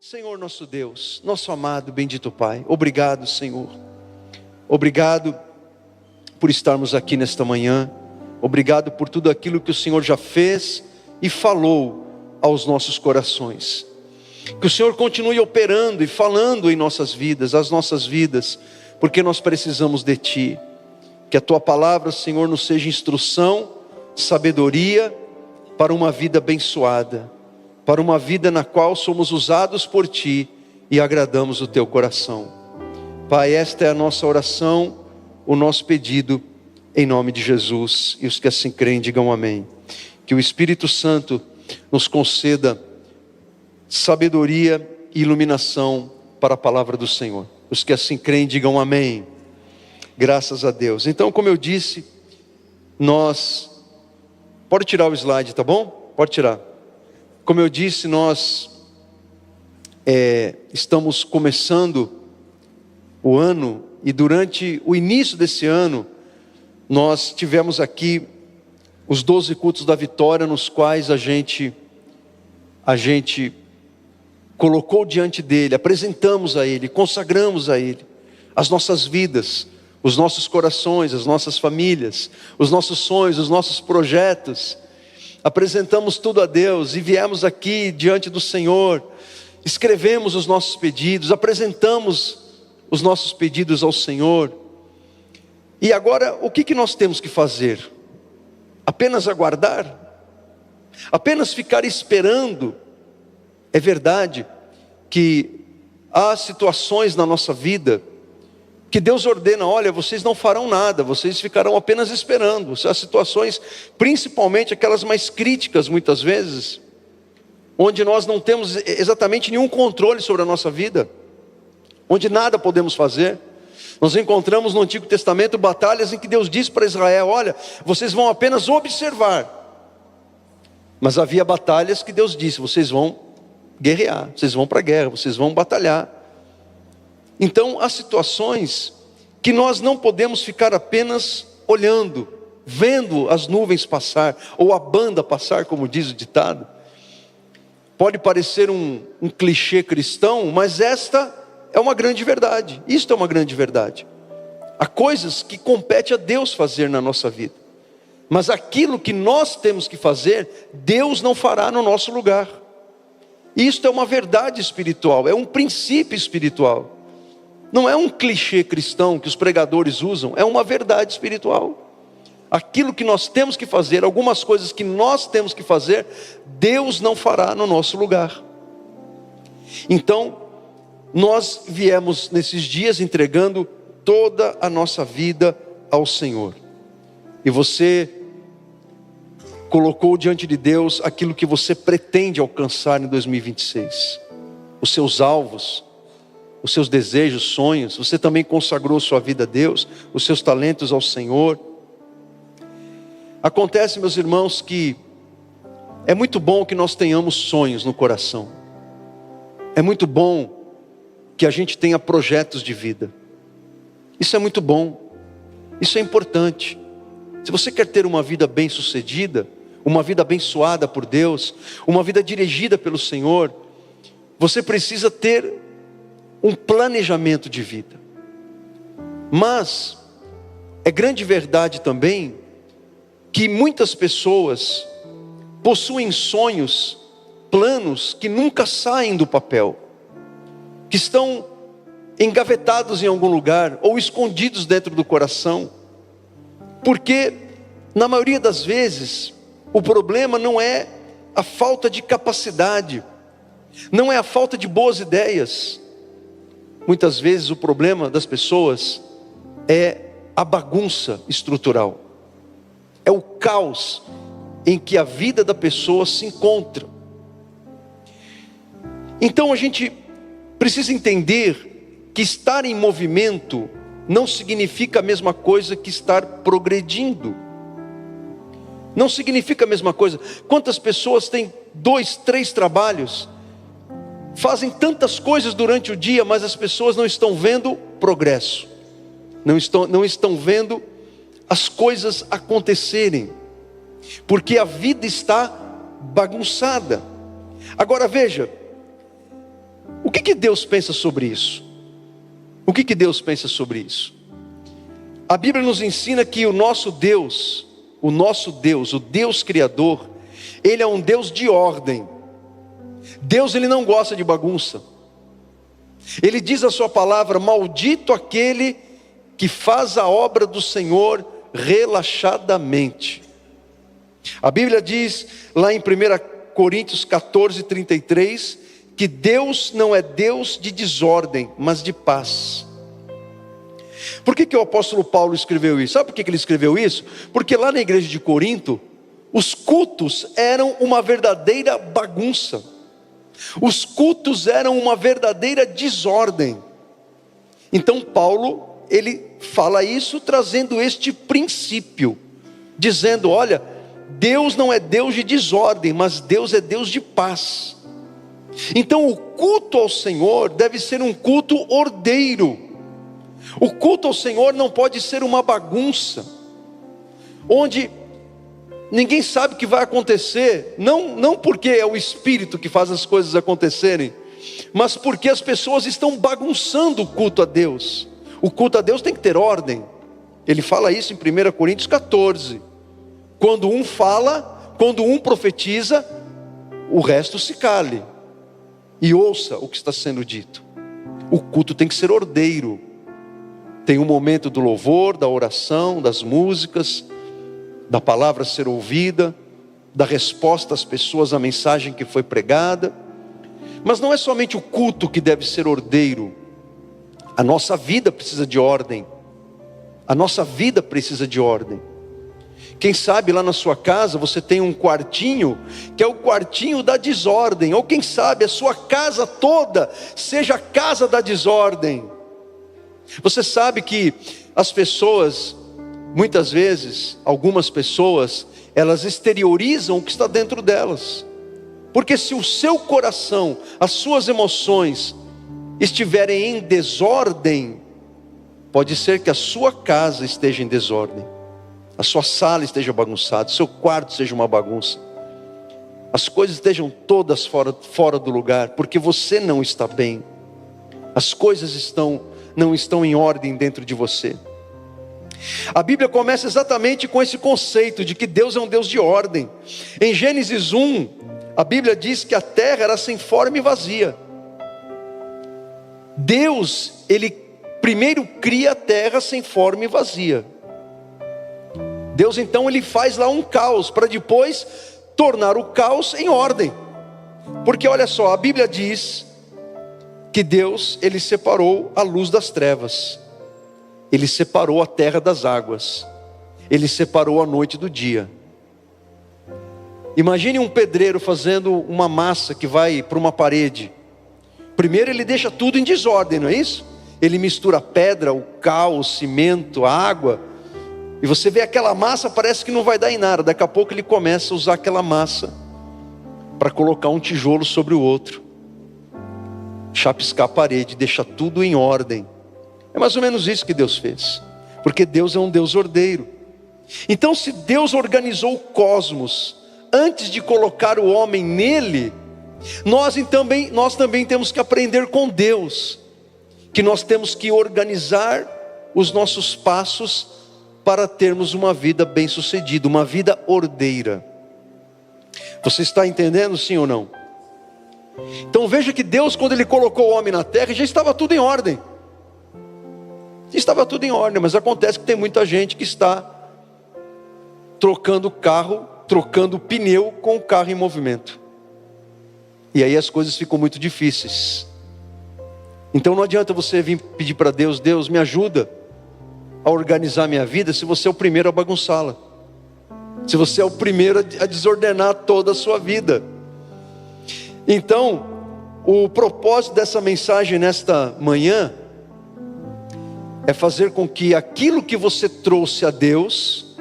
Senhor nosso Deus, nosso amado, bendito Pai, obrigado, Senhor. Obrigado por estarmos aqui nesta manhã. Obrigado por tudo aquilo que o Senhor já fez e falou aos nossos corações. Que o Senhor continue operando e falando em nossas vidas, as nossas vidas, porque nós precisamos de Ti. Que a Tua palavra, Senhor, nos seja instrução, sabedoria para uma vida abençoada, para uma vida na qual somos usados por Ti e agradamos o Teu coração. Pai, esta é a nossa oração, o nosso pedido, em nome de Jesus. E os que assim creem, digam amém. Que o Espírito Santo nos conceda sabedoria e iluminação para a palavra do Senhor. Os que assim creem, digam amém. Graças a Deus. Então, como eu disse, pode tirar o slide, tá bom? Pode tirar. Como eu disse, nós estamos começando o ano, e durante o início desse ano, nós tivemos aqui os 12 cultos da vitória, nos quais a gente colocou diante dele, apresentamos a ele, consagramos a ele as nossas vidas, os nossos corações, as nossas famílias, os nossos sonhos, os nossos projetos. Apresentamos tudo a Deus e viemos aqui diante do Senhor, escrevemos os nossos pedidos, apresentamos os nossos pedidos ao Senhor. E agora, o que nós temos que fazer? Apenas aguardar? Apenas ficar esperando? É verdade que há situações na nossa vida que Deus ordena: olha, vocês não farão nada, vocês ficarão apenas esperando. Há situações, principalmente aquelas mais críticas muitas vezes, onde nós não temos exatamente nenhum controle sobre a nossa vida, onde nada podemos fazer. Nós encontramos no Antigo Testamento batalhas em que Deus disse para Israel: olha, vocês vão apenas observar. Mas havia batalhas que Deus disse: vocês vão guerrear, vocês vão para a guerra, vocês vão batalhar. Então há situações que nós não podemos ficar apenas olhando, vendo as nuvens passar, ou a banda passar, como diz o ditado. Pode parecer um clichê cristão, mas esta é uma grande verdade. Isto é uma grande verdade. Há coisas que compete a Deus fazer na nossa vida, mas aquilo que nós temos que fazer, Deus não fará no nosso lugar. Isto é uma verdade espiritual, é um princípio espiritual. Não é um clichê cristão que os pregadores usam, é uma verdade espiritual. Aquilo que nós temos que fazer, algumas coisas que nós temos que fazer, Deus não fará no nosso lugar. Então, nós viemos nesses dias entregando toda a nossa vida ao Senhor. E você colocou diante de Deus aquilo que você pretende alcançar em 2026. Os seus alvos, os seus desejos, sonhos. Você também consagrou sua vida a Deus, os seus talentos ao Senhor. Acontece, meus irmãos, que é muito bom que nós tenhamos sonhos no coração. É muito bom que a gente tenha projetos de vida. Isso é muito bom. Isso é importante. Se você quer ter uma vida bem-sucedida, uma vida abençoada por Deus, uma vida dirigida pelo Senhor, você precisa ter um planejamento de vida. Mas é grande verdade também que muitas pessoas possuem sonhos, planos que nunca saem do papel, que estão engavetados em algum lugar ou escondidos dentro do coração, porque na maioria das vezes o problema não é a falta de capacidade, não é a falta de boas ideias. Muitas vezes o problema das pessoas é a bagunça estrutural, é o caos em que a vida da pessoa se encontra. Então a gente precisa entender que estar em movimento não significa a mesma coisa que estar progredindo. Não significa a mesma coisa. Quantas pessoas têm 2, 3 trabalhos, fazem tantas coisas durante o dia, mas as pessoas não estão vendo progresso, não estão vendo as coisas acontecerem, porque a vida está bagunçada. Agora veja, que que Deus pensa sobre isso? O que que Deus pensa sobre isso? A Bíblia nos ensina que o nosso Deus, o Deus Criador, Ele é um Deus de ordem. Deus, Ele não gosta de bagunça. Ele diz a sua palavra: maldito aquele que faz a obra do Senhor relaxadamente. A Bíblia diz lá em 1 Coríntios 14:33, que Deus não é Deus de desordem, mas de paz. Por que o apóstolo Paulo escreveu isso? Sabe por que ele escreveu isso? Porque lá na igreja de Corinto, os cultos eram uma verdadeira bagunça. Os cultos eram uma verdadeira desordem. Então Paulo, ele fala isso trazendo este princípio, dizendo: olha, Deus não é Deus de desordem, mas Deus é Deus de paz. Então o culto ao Senhor deve ser um culto ordeiro. O culto ao Senhor não pode ser uma bagunça, onde ninguém sabe o que vai acontecer, não porque é o Espírito que faz as coisas acontecerem, mas porque as pessoas estão bagunçando o culto a Deus. O culto a Deus tem que ter ordem. Ele fala isso em 1 Coríntios 14. Quando um fala, quando um profetiza, o resto se cale e ouça o que está sendo dito. O culto tem que ser ordeiro. Tem um momento do louvor, da oração, das músicas, da palavra ser ouvida, da resposta às pessoas à mensagem que foi pregada. Mas não é somente o culto que deve ser ordeiro. A nossa vida precisa de ordem. A nossa vida precisa de ordem. Quem sabe lá na sua casa você tem um quartinho que é o quartinho da desordem. Ou quem sabe a sua casa toda seja a casa da desordem. Você sabe que as pessoas, muitas vezes, algumas pessoas, elas exteriorizam o que está dentro delas. Porque se o seu coração, as suas emoções estiverem em desordem, pode ser que a sua casa esteja em desordem, a sua sala esteja bagunçada, o seu quarto seja uma bagunça, as coisas estejam todas fora do lugar, porque você não está bem, as coisas não estão em ordem dentro de você. A Bíblia começa exatamente com esse conceito de que Deus é um Deus de ordem. Em Gênesis 1, a Bíblia diz que a terra era sem forma e vazia. Deus, Ele primeiro cria a terra sem forma e vazia. Deus então, Ele faz lá um caos, para depois tornar o caos em ordem. Porque olha só, a Bíblia diz que Deus, Ele separou a luz das trevas. Ele separou a terra das águas. Ele separou a noite do dia. Imagine um pedreiro fazendo uma massa que vai para uma parede. Primeiro ele deixa tudo em desordem, não é isso? Ele mistura a pedra, o cal, o cimento, a água. E você vê aquela massa, parece que não vai dar em nada. Daqui a pouco ele começa a usar aquela massa para colocar um tijolo sobre o outro, chapiscar a parede, deixa tudo em ordem. É mais ou menos isso que Deus fez, porque Deus é um Deus ordeiro. Então, se Deus organizou o cosmos antes de colocar o homem nele, nós também temos que aprender com Deus, que nós temos que organizar os nossos passos para termos uma vida bem-sucedida, uma vida ordeira. Você está entendendo, sim ou não? Então veja que Deus, quando Ele colocou o homem na terra, já estava tudo em ordem. Estava tudo em ordem, mas acontece que tem muita gente que está trocando carro, trocando pneu com o carro em movimento. E aí as coisas ficam muito difíceis. Então não adianta você vir pedir para Deus: Deus, me ajuda a organizar minha vida, se você é o primeiro a bagunçá-la, se você é o primeiro a desordenar toda a sua vida. Então, o propósito dessa mensagem nesta manhã é fazer com que aquilo que você trouxe a Deus,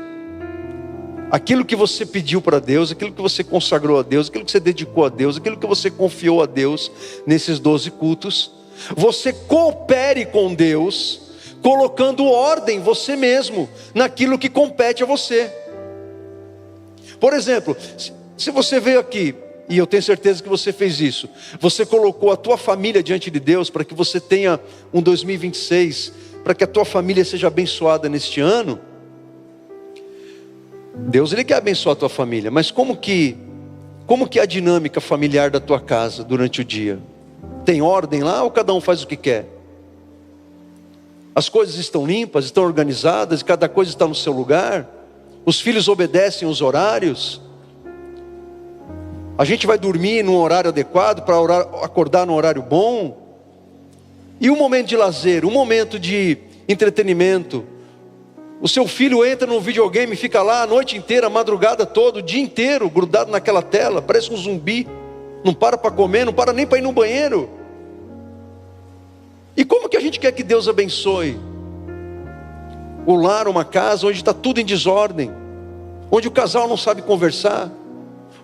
aquilo que você pediu para Deus, aquilo que você consagrou a Deus, aquilo que você dedicou a Deus, aquilo que você confiou a Deus nesses 12 cultos, você coopere com Deus, colocando ordem você mesmo naquilo que compete a você. Por exemplo, se você veio aqui e eu tenho certeza que você fez isso, você colocou a tua família diante de Deus para que você tenha um 2026, para que a tua família seja abençoada neste ano. Deus, Ele quer abençoar a tua família, mas como que é a dinâmica familiar da tua casa durante o dia? Tem ordem lá ou cada um faz o que quer? As coisas estão limpas, estão organizadas, cada coisa está no seu lugar? Os filhos obedecem os horários? A gente vai dormir num horário adequado para acordar num horário bom? E um momento de lazer, um momento de entretenimento? O seu filho entra no videogame e fica lá a noite inteira, a madrugada toda, o dia inteiro, grudado naquela tela, parece um zumbi, não para comer, não para nem para ir no banheiro. E como que a gente quer que Deus abençoe o lar, uma casa onde está tudo em desordem, onde o casal não sabe conversar,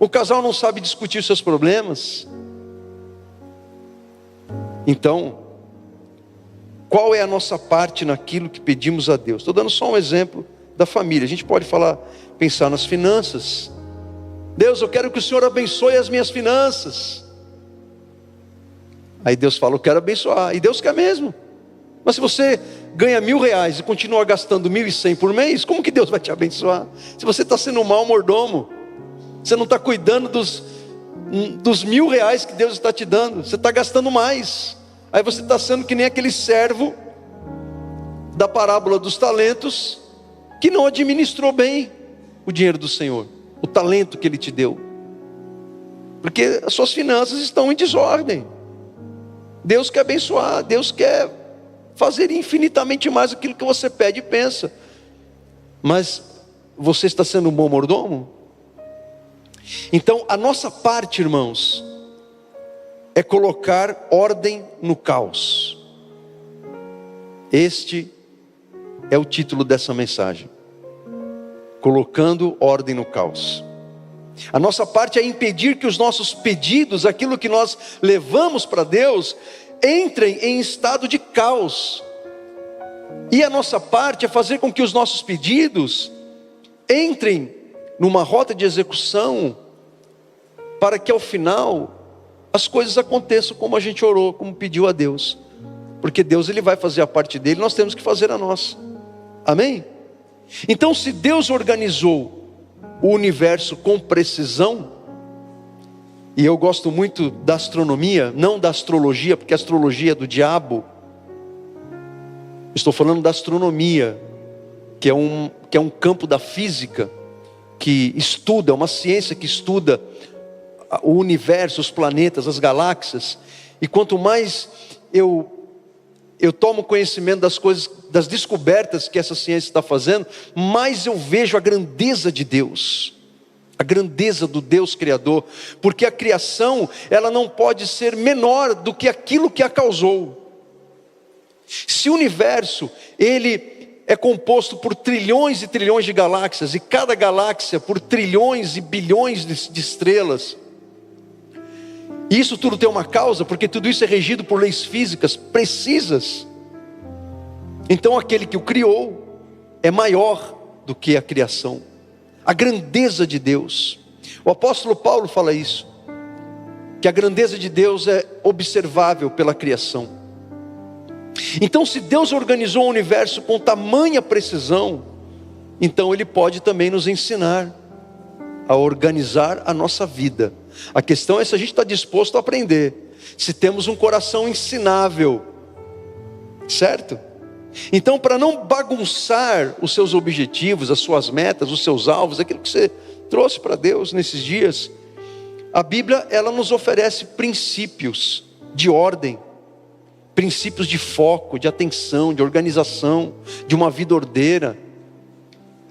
o casal não sabe discutir seus problemas? Então, qual é a nossa parte naquilo que pedimos a Deus? Estou dando só um exemplo da família. A gente pode pensar nas finanças. Deus, eu quero que o Senhor abençoe as minhas finanças. Aí Deus fala, eu quero abençoar. E Deus quer mesmo. Mas se você ganha R$1.000 e continua gastando 1.100 por mês, como que Deus vai te abençoar? Se você está sendo um mau mordomo, você não está cuidando dos R$1.000 que Deus está te dando, você está gastando mais. Aí você está sendo que nem aquele servo da parábola dos talentos, que não administrou bem o dinheiro do Senhor, o talento que Ele te deu, porque as suas finanças estão em desordem. Deus quer abençoar, Deus quer fazer infinitamente mais aquilo que você pede e pensa, mas você está sendo um bom mordomo? Então a nossa parte, irmãos, é colocar ordem no caos. Este é o título dessa mensagem: colocando ordem no caos. A nossa parte é impedir que os nossos pedidos, aquilo que nós levamos para Deus, entrem em estado de caos. E a nossa parte é fazer com que os nossos pedidos entrem numa rota de execução, para que ao final as coisas aconteçam como a gente orou, como pediu a Deus. Porque Deus, Ele vai fazer a parte dele, nós temos que fazer a nossa. Amém? Então, se Deus organizou o universo com precisão, e eu gosto muito da astronomia, não da astrologia, porque a astrologia é do diabo. Estou falando da astronomia, que é um campo da física, que estuda, uma ciência que estuda o universo, os planetas, as galáxias. E quanto mais eu tomo conhecimento das coisas, das descobertas que essa ciência está fazendo, mais eu vejo a grandeza de Deus, a grandeza do Deus Criador, porque a criação, ela não pode ser menor do que aquilo que a causou. Se o universo, ele é composto por trilhões e trilhões de galáxias, e cada galáxia por trilhões e bilhões de estrelas, e isso tudo tem uma causa, porque tudo isso é regido por leis físicas precisas. Então aquele que o criou é maior do que a criação, a grandeza de Deus. O apóstolo Paulo fala isso, que a grandeza de Deus é observável pela criação. Então, se Deus organizou o universo com tamanha precisão, então Ele pode também nos ensinar a organizar a nossa vida. A questão é se a gente está disposto a aprender, se temos um coração ensinável, certo? Então, para não bagunçar os seus objetivos, as suas metas, os seus alvos, aquilo que você trouxe para Deus nesses dias, a Bíblia, ela nos oferece princípios de ordem, princípios de foco, de atenção, de organização, de uma vida ordeira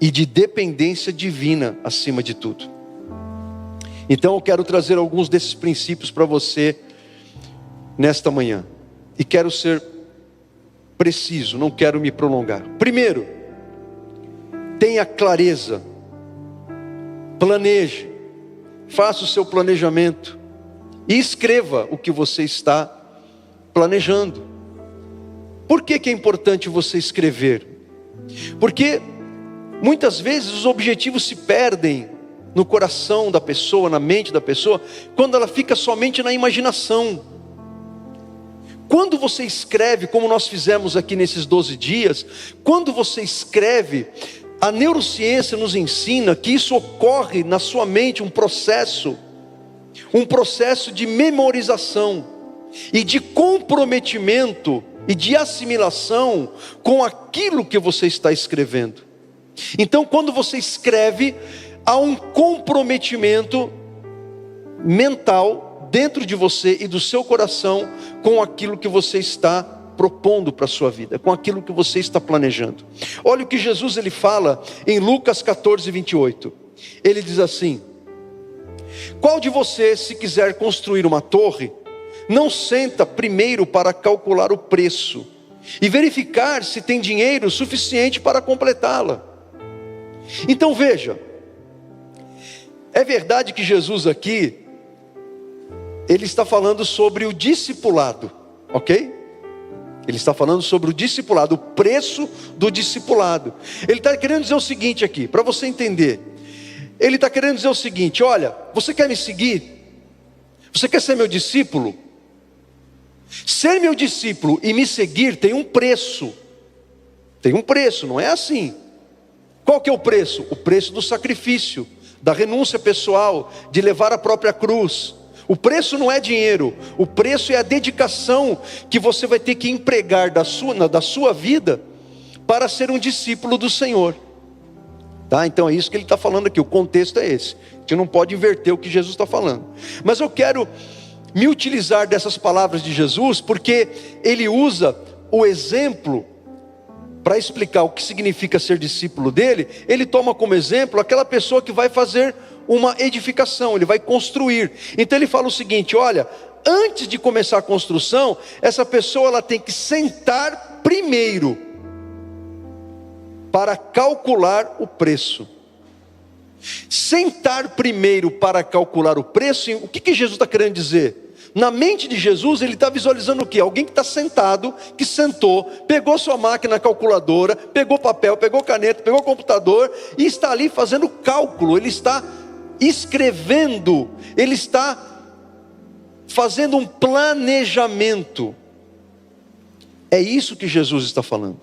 e de dependência divina acima de tudo. Então eu quero trazer alguns desses princípios para você nesta manhã, e quero ser preciso, não quero me prolongar. Primeiro, tenha clareza, planeje, faça o seu planejamento e escreva o que você está planejando. Por que é importante você escrever? Porque muitas vezes os objetivos se perdem no coração da pessoa, na mente da pessoa, quando ela fica somente na imaginação. Quando você escreve, como nós fizemos aqui nesses 12 dias, quando você escreve, a neurociência nos ensina que isso ocorre na sua mente, um processo de memorização e de comprometimento e de assimilação com aquilo que você está escrevendo. Então, quando você escreve, há um comprometimento mental dentro de você e do seu coração com aquilo que você está propondo para a sua vida, com aquilo que você está planejando. Olha o que Jesus ele fala em Lucas 14, 28. Ele diz assim: qual de vocês, se quiser construir uma torre, não senta primeiro para calcular o preço e verificar se tem dinheiro suficiente para completá-la? Então veja, é verdade que Jesus aqui, ele está falando sobre o discipulado, ok? Ele está falando sobre o discipulado, o preço do discipulado. Ele está querendo dizer o seguinte aqui, para você entender. Ele está querendo dizer o seguinte: olha, você quer me seguir? Você quer ser meu discípulo? Ser meu discípulo e me seguir tem um preço. Tem um preço, não é assim. Qual que é o preço? O preço do sacrifício, da renúncia pessoal, de levar a própria cruz. O preço não é dinheiro, o preço é a dedicação que você vai ter que empregar da sua vida para ser um discípulo do Senhor. Tá? Então é isso que ele está falando aqui, o contexto é esse. A gente não pode inverter o que Jesus está falando. Mas eu quero me utilizar dessas palavras de Jesus, porque ele usa o exemplo para explicar o que significa ser discípulo dele. Ele toma como exemplo aquela pessoa que vai fazer uma edificação, ele vai construir. Então ele fala o seguinte: olha, antes de começar a construção, essa pessoa ela tem que sentar primeiro para calcular o preço. Sentar primeiro para calcular o preço, o que Jesus está querendo dizer? Na mente de Jesus, ele está visualizando o quê? Alguém que está sentado, que sentou, pegou sua máquina calculadora, pegou papel, pegou caneta, pegou computador, e está ali fazendo cálculo, ele está escrevendo, ele está fazendo um planejamento. É isso que Jesus está falando,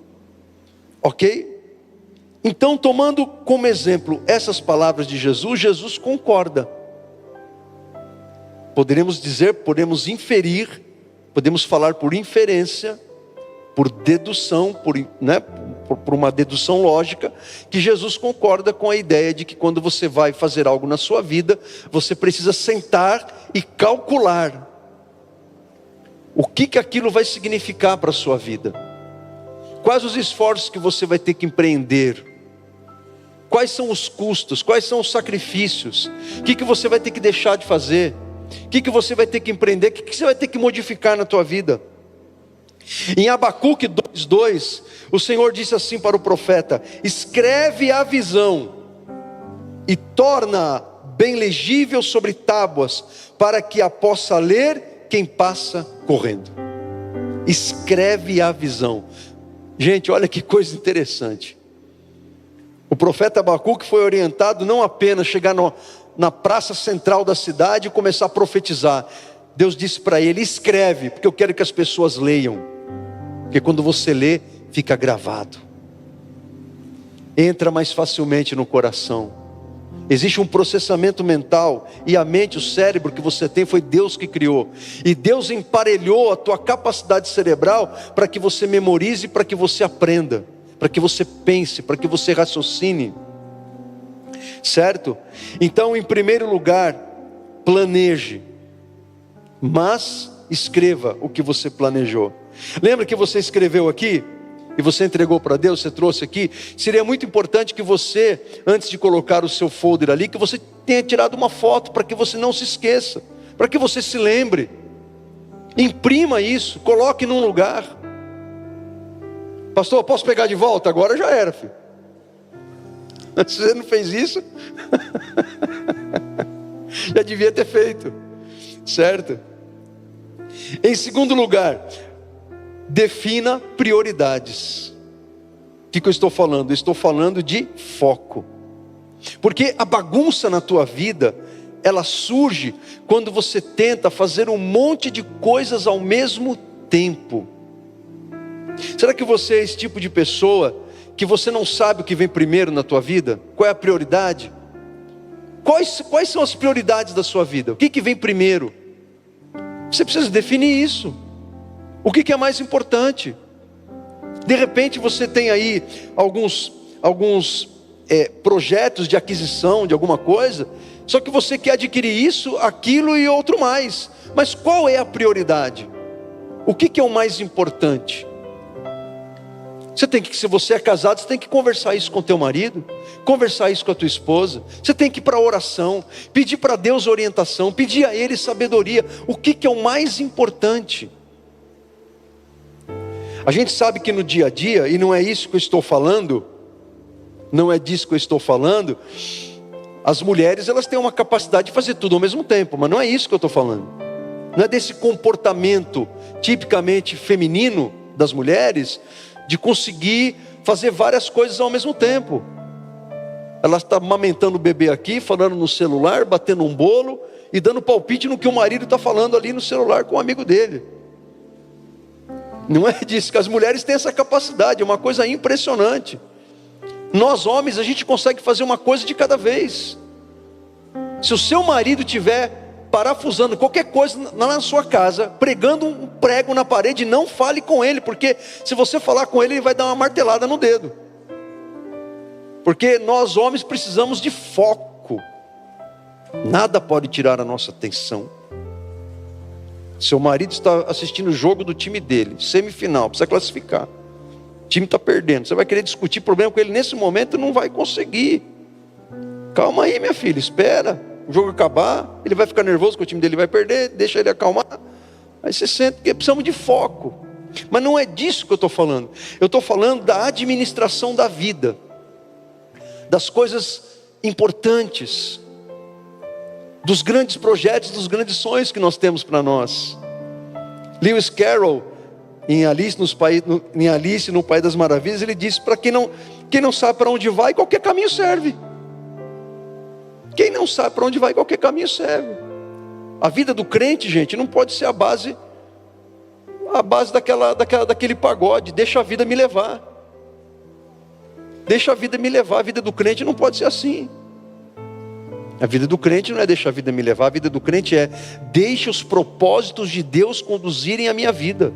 ok? Então, tomando como exemplo essas palavras de Jesus, Jesus concorda. Poderemos dizer, podemos inferir, podemos falar por inferência, por dedução, por uma dedução lógica, que Jesus concorda com a ideia de que quando você vai fazer algo na sua vida, você precisa sentar e calcular o que aquilo vai significar para a sua vida. Quais os esforços que você vai ter que empreender? Quais são os custos? Quais são os sacrifícios? O que você vai ter que deixar de fazer? O que você vai ter que empreender? O que você vai ter que modificar na tua vida? Em Abacuque 2:2, o Senhor disse assim para o profeta: escreve a visão e torna bem legível sobre tábuas, para que a possa ler quem passa correndo. Escreve a visão. Gente, olha que coisa interessante. O profeta Abacuque foi orientado não apenas chegar na praça central da cidade e começar a profetizar. Deus disse para ele: escreve, porque eu quero que as pessoas leiam, porque quando você lê, fica gravado, entra mais facilmente no coração. Existe um processamento mental, e a mente, o cérebro que você tem, foi Deus que criou, e Deus emparelhou a tua capacidade cerebral para que você memorize, para que você aprenda, para que você pense, para que você raciocine. Certo? Então, em primeiro lugar, planeje, mas escreva o que você planejou. Lembra que você escreveu aqui e você entregou para Deus, você trouxe aqui? Seria muito importante que você, antes de colocar o seu folder ali, que você tenha tirado uma foto, para que você não se esqueça, para que você se lembre. Imprima isso, coloque num lugar. Pastor, posso pegar de volta? Agora já era, filho. Se você não fez isso, já devia ter feito, certo? Em segundo lugar, defina prioridades. O que eu estou falando? Eu estou falando de foco. Porque a bagunça na tua vida, ela surge quando você tenta fazer um monte de coisas ao mesmo tempo. Será que você é esse tipo de pessoa que você não sabe o que vem primeiro na tua vida? Qual é a prioridade? Quais são as prioridades da sua vida? O que vem primeiro? Você precisa definir isso. O que é mais importante? De repente você tem aí alguns projetos de aquisição de alguma coisa, só que você quer adquirir isso, aquilo e outro mais. Mas qual é a prioridade? O que é o mais importante? Se você é casado, você tem que conversar isso com teu marido, conversar isso com a tua esposa. Você tem que ir para a oração, pedir para Deus orientação, pedir a Ele sabedoria. O que é o mais importante? A gente sabe que no dia a dia, e não é isso que eu estou falando, não é disso que eu estou falando, as mulheres elas têm uma capacidade de fazer tudo ao mesmo tempo, mas não é isso que eu estou falando. Não é desse comportamento tipicamente feminino das mulheres, de conseguir fazer várias coisas ao mesmo tempo. Ela está amamentando o bebê aqui, falando no celular, batendo um bolo e dando palpite no que o marido está falando ali no celular com um amigo dele. Não é disso, que as mulheres têm essa capacidade, é uma coisa impressionante. Nós homens, a gente consegue fazer uma coisa de cada vez. Se o seu marido tiver parafusando qualquer coisa lá na sua casa, pregando um prego na parede, não fale com ele, porque se você falar com ele, ele vai dar uma martelada no dedo. Porque nós homens precisamos de foco. Nada pode tirar a nossa atenção. Seu marido está assistindo o jogo do time dele, semifinal, precisa classificar. O time está perdendo, você vai querer discutir problema com ele nesse momento, não vai conseguir. Calma aí, minha filha, espera o jogo acabar, ele vai ficar nervoso que o time dele vai perder, deixa ele acalmar. Aí você sente que precisamos de foco. Mas não é disso que eu estou falando. Eu estou falando da administração da vida, das coisas importantes, dos grandes projetos, dos grandes sonhos que nós temos para nós. Lewis Carroll, em Alice no País das Maravilhas, ele disse: para quem não sabe para onde vai, qualquer caminho serve. Quem não sabe para onde vai, qualquer caminho serve. A vida do crente, gente, não pode ser a base daquele pagode. Deixa a vida me levar. Deixa a vida me levar. A vida do crente não pode ser assim. A vida do crente não é deixa a vida me levar. A vida do crente é deixa os propósitos de Deus conduzirem a minha vida.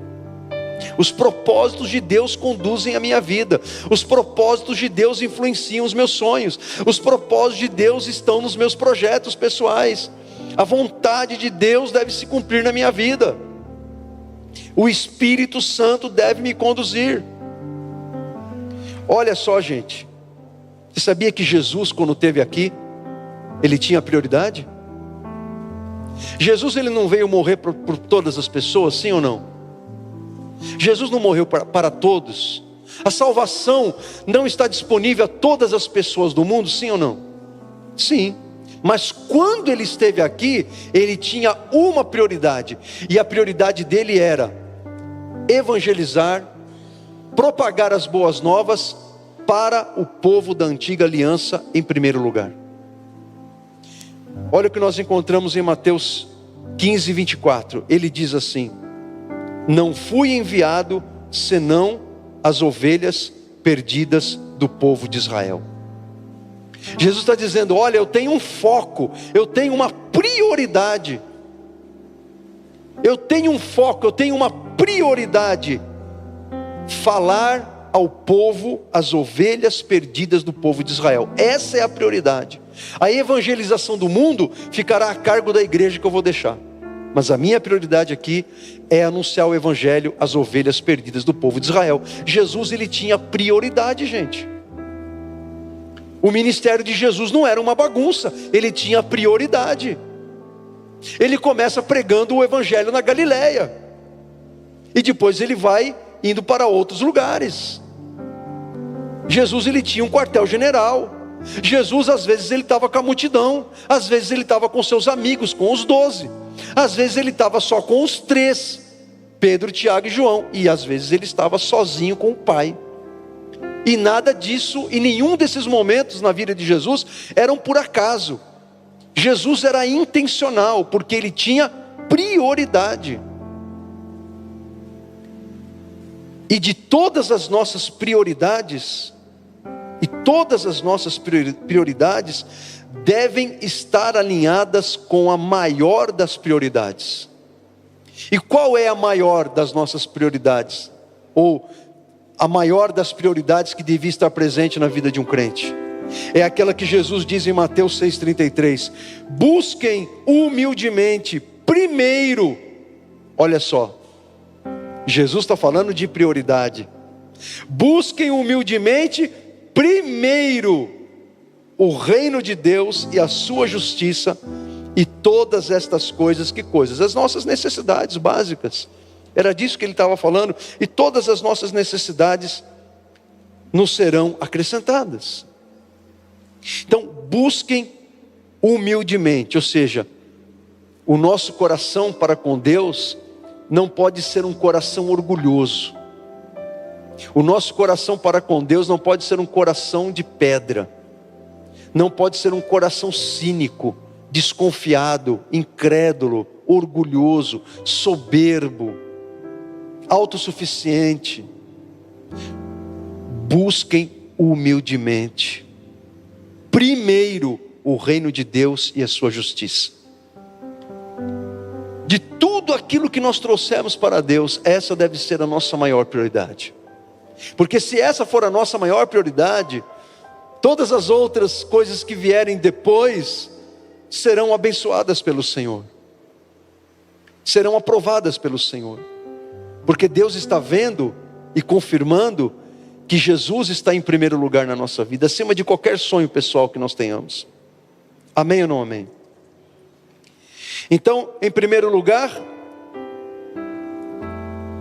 Os propósitos de Deus conduzem a minha vida. Os propósitos de Deus influenciam os meus sonhos. Os propósitos de Deus estão nos meus projetos pessoais. A vontade de Deus deve se cumprir na minha vida. O Espírito Santo deve me conduzir. Olha só, gente. Você sabia que Jesus, quando esteve aqui, ele tinha prioridade? Jesus, ele não veio morrer por todas as pessoas, sim ou não? Jesus não morreu para todos. A salvação não está disponível a todas as pessoas do mundo, sim ou não? Sim. Mas quando ele esteve aqui, ele tinha uma prioridade. E a prioridade dele era evangelizar, propagar as boas novas para o povo da antiga aliança em primeiro lugar. Olha o que nós encontramos em Mateus 15, 24. Ele diz assim: não fui enviado senão as ovelhas perdidas do povo de Israel. Jesus está dizendo: olha, eu tenho um foco, eu tenho uma prioridade. Eu tenho um foco, eu tenho uma prioridade. Falar ao povo, as ovelhas perdidas do povo de Israel. Essa é a prioridade. A evangelização do mundo ficará a cargo da igreja que eu vou deixar. Mas a minha prioridade aqui é anunciar o evangelho às ovelhas perdidas do povo de Israel. Jesus, ele tinha prioridade, gente. O ministério de Jesus não era uma bagunça, ele tinha prioridade. Ele começa pregando o evangelho na Galileia, e depois ele vai indo para outros lugares. Jesus, ele tinha um quartel-general. Jesus, às vezes ele estava com a multidão, às vezes ele estava com seus amigos, com os 12, às vezes ele estava só com os 3, Pedro, Tiago e João, e às vezes ele estava sozinho com o Pai. E nada disso, e nenhum desses momentos na vida de Jesus eram por acaso. Jesus era intencional, porque ele tinha prioridade. E de todas as nossas prioridades, devem estar alinhadas com a maior das prioridades. E qual é a maior das nossas prioridades? Ou a maior das prioridades que devia estar presente na vida de um crente? É aquela que Jesus diz em Mateus 6,33: busquem humildemente primeiro, olha só, Jesus está falando de prioridade. Busquem humildemente primeiro o reino de Deus e a sua justiça, e todas estas coisas, que coisas? As nossas necessidades básicas. Era disso que ele estava falando. E todas as nossas necessidades nos serão acrescentadas. Então busquem humildemente, ou seja, o nosso coração para com Deus não pode ser um coração orgulhoso. O nosso coração para com Deus não pode ser um coração de pedra. Não pode ser um coração cínico, desconfiado, incrédulo, orgulhoso, soberbo, autossuficiente. Busquem humildemente primeiro o reino de Deus e a sua justiça. De tudo aquilo que nós trouxemos para Deus, essa deve ser a nossa maior prioridade. Porque se essa for a nossa maior prioridade, todas as outras coisas que vierem depois serão abençoadas pelo Senhor, serão aprovadas pelo Senhor, porque Deus está vendo e confirmando que Jesus está em primeiro lugar na nossa vida, acima de qualquer sonho pessoal que nós tenhamos. Amém ou não amém? Então, em primeiro lugar,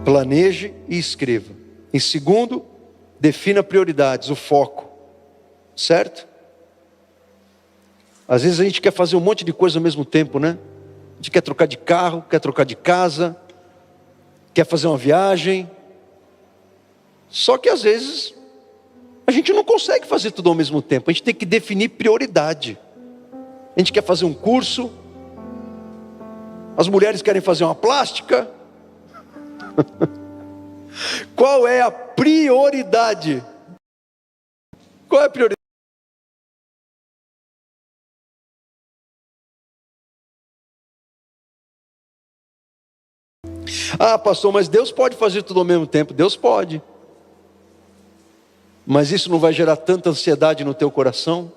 planeje e escreva. Em segundo, defina prioridades, o foco, certo? Às vezes a gente quer fazer um monte de coisa ao mesmo tempo, né? A gente quer trocar de carro, quer trocar de casa, quer fazer uma viagem. Só que às vezes a gente não consegue fazer tudo ao mesmo tempo. A gente tem que definir prioridade. A gente quer fazer um curso, as mulheres querem fazer uma plástica. Qual é a prioridade? Qual é a prioridade? Ah, pastor, mas Deus pode fazer tudo ao mesmo tempo. Deus pode. Mas isso não vai gerar tanta ansiedade no teu coração?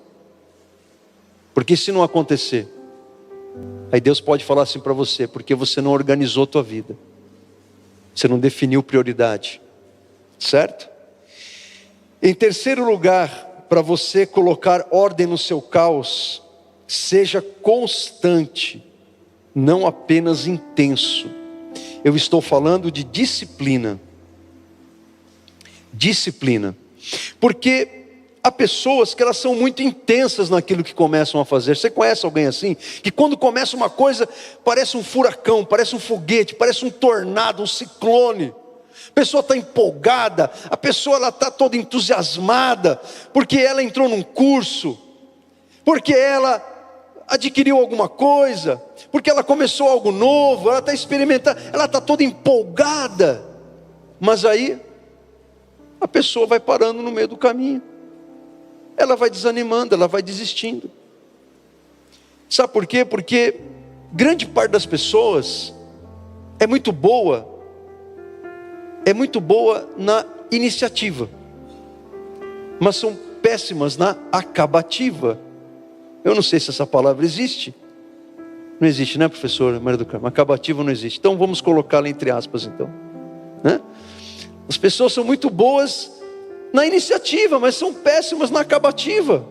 Porque se não acontecer, aí Deus pode falar assim para você: porque você não organizou a tua vida, você não definiu prioridade, certo? Em terceiro lugar, para você colocar ordem no seu caos, seja constante, não apenas intenso. Eu estou falando de disciplina. Disciplina. Porque há pessoas que elas são muito intensas naquilo que começam a fazer. Você conhece alguém assim? Que quando começa uma coisa, parece um furacão, parece um foguete, parece um tornado, um ciclone. A pessoa está empolgada, a pessoa está toda entusiasmada, porque ela entrou num curso, porque ela adquiriu alguma coisa, porque ela começou algo novo, ela está experimentando, ela está toda empolgada. Mas aí, a pessoa vai parando no meio do caminho. Ela vai desanimando, ela vai desistindo. Sabe por quê? Porque grande parte das pessoas é muito boa na iniciativa, mas são péssimas na acabativa. Eu não sei se essa palavra existe. Não existe, né, professora Maria do Carmo? Acabativa não existe. Então vamos colocá-la entre aspas, então, né? As pessoas são muito boas na iniciativa, mas são péssimas na acabativa.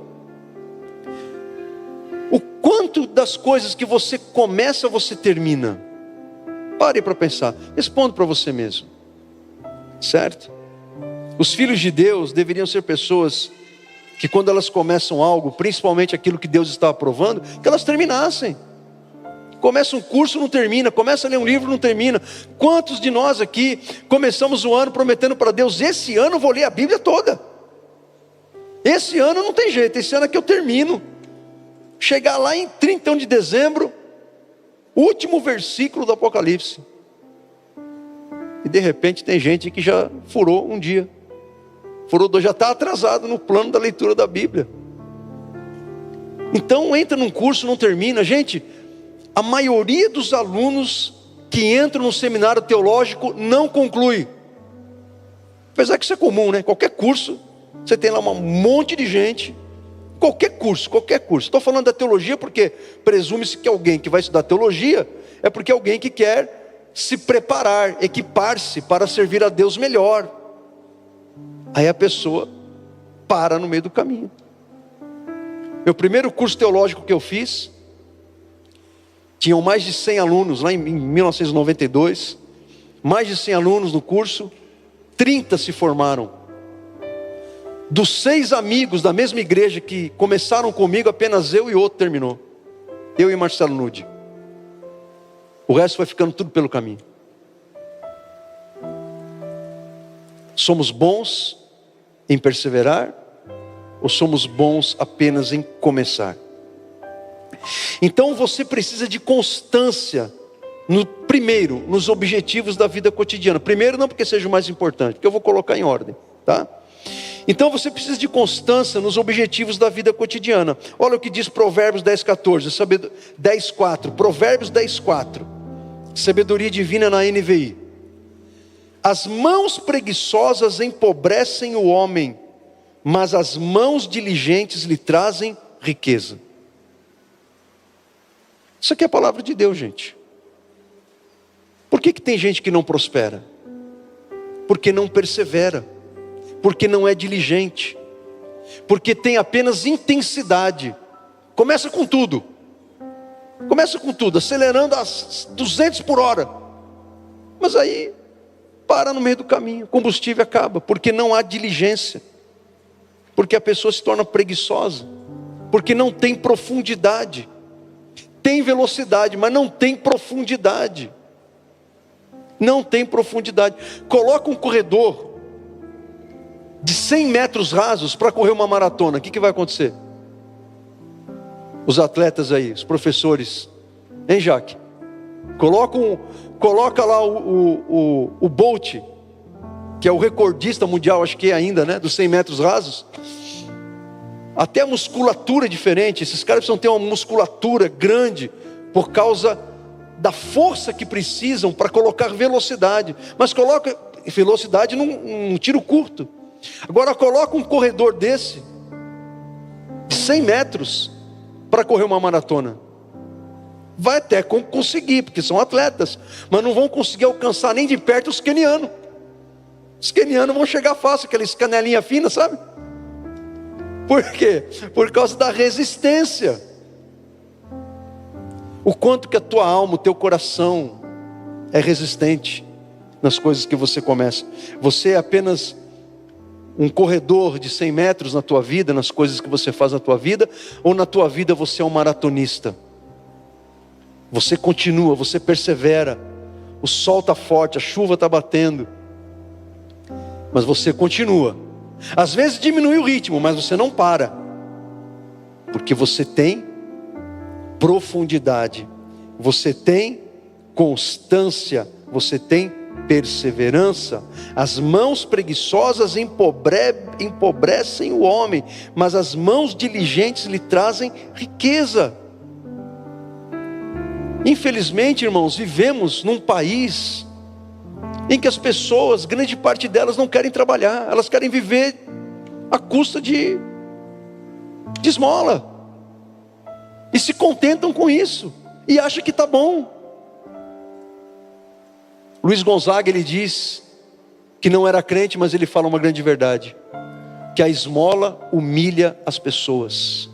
O quanto das coisas que você começa, você termina? Pare para pensar. Responda para você mesmo. Certo? Os filhos de Deus deveriam ser pessoas que quando elas começam algo, principalmente aquilo que Deus está aprovando, que elas terminassem. Começa um curso, não termina. Começa a ler um livro, não termina. Quantos de nós aqui começamos o ano prometendo para Deus: esse ano eu vou ler a Bíblia toda? Esse ano não tem jeito, esse ano é que eu termino. Chegar lá em 31 de dezembro, último versículo do Apocalipse. E de repente tem gente que já furou um dia. Furou dois, já está atrasado no plano da leitura da Bíblia. Então entra num curso, não termina. Gente, a maioria dos alunos que entram no seminário teológico não conclui. Apesar que isso é comum, né? Qualquer curso, você tem lá um monte de gente. Qualquer curso. Estou falando da teologia porque presume-se que alguém que vai estudar teologia é porque é alguém que quer se preparar, equipar-se para servir a Deus melhor. Aí a pessoa para no meio do caminho. Meu primeiro curso teológico que eu fiz, tinham mais de 100 alunos, lá em 1992, mais de 100 alunos no curso, 30 se formaram. Dos 6 amigos da mesma igreja que começaram comigo, apenas eu e outro terminou. Eu e Marcelo Nude. O resto foi ficando tudo pelo caminho. Somos bons em perseverar, ou somos bons apenas em começar? Então você precisa de constância, primeiro, nos objetivos da vida cotidiana. Primeiro não porque seja o mais importante, porque eu vou colocar em ordem, tá? Então você precisa de constância nos objetivos da vida cotidiana. Olha o que diz Provérbios 10:14, 10:4, Provérbios 10:4, sabedoria divina na NVI. As mãos preguiçosas empobrecem o homem, mas as mãos diligentes lhe trazem riqueza. Isso aqui é a palavra de Deus, gente. Por que tem gente que não prospera? Porque não persevera, porque não é diligente, porque tem apenas intensidade. Começa com tudo, acelerando a 200 por hora, mas aí para no meio do caminho, o combustível acaba, porque não há diligência, porque a pessoa se torna preguiçosa, porque não tem profundidade. Tem velocidade, mas não tem profundidade. Não tem profundidade. Coloca um corredor de 100 metros rasos para correr uma maratona, o que vai acontecer? Os atletas aí, os professores, hein, Jaque? Coloca lá o Bolt, que é o recordista mundial, acho que é ainda, né, dos 100 metros rasos. Até a musculatura é diferente. Esses caras precisam ter uma musculatura grande por causa da força que precisam para colocar velocidade. Mas coloca velocidade num tiro curto. Agora coloca um corredor desse de 100 metros para correr uma maratona. Vai até conseguir, porque são atletas, mas não vão conseguir alcançar nem de perto os quenianos. Os quenianos vão chegar fácil, aqueles canelinha fina, sabe? Por quê? Por causa da resistência. O quanto que a tua alma, o teu coração é resistente nas coisas que você começa. Você é apenas um corredor de 100 metros na tua vida, nas coisas que você faz na tua vida, ou na tua vida você é um maratonista? Você continua, você persevera. O sol está forte, a chuva está batendo, mas você continua. Às vezes diminui o ritmo, mas você não para, porque você tem profundidade, você tem constância, você tem perseverança. As mãos preguiçosas empobrecem o homem, mas as mãos diligentes lhe trazem riqueza. Infelizmente, irmãos, vivemos num país em que as pessoas, grande parte delas não querem trabalhar, elas querem viver à custa de esmola, e se contentam com isso, e acham que está bom. Luiz Gonzaga, ele diz que não era crente, mas ele fala uma grande verdade, que a esmola humilha as pessoas.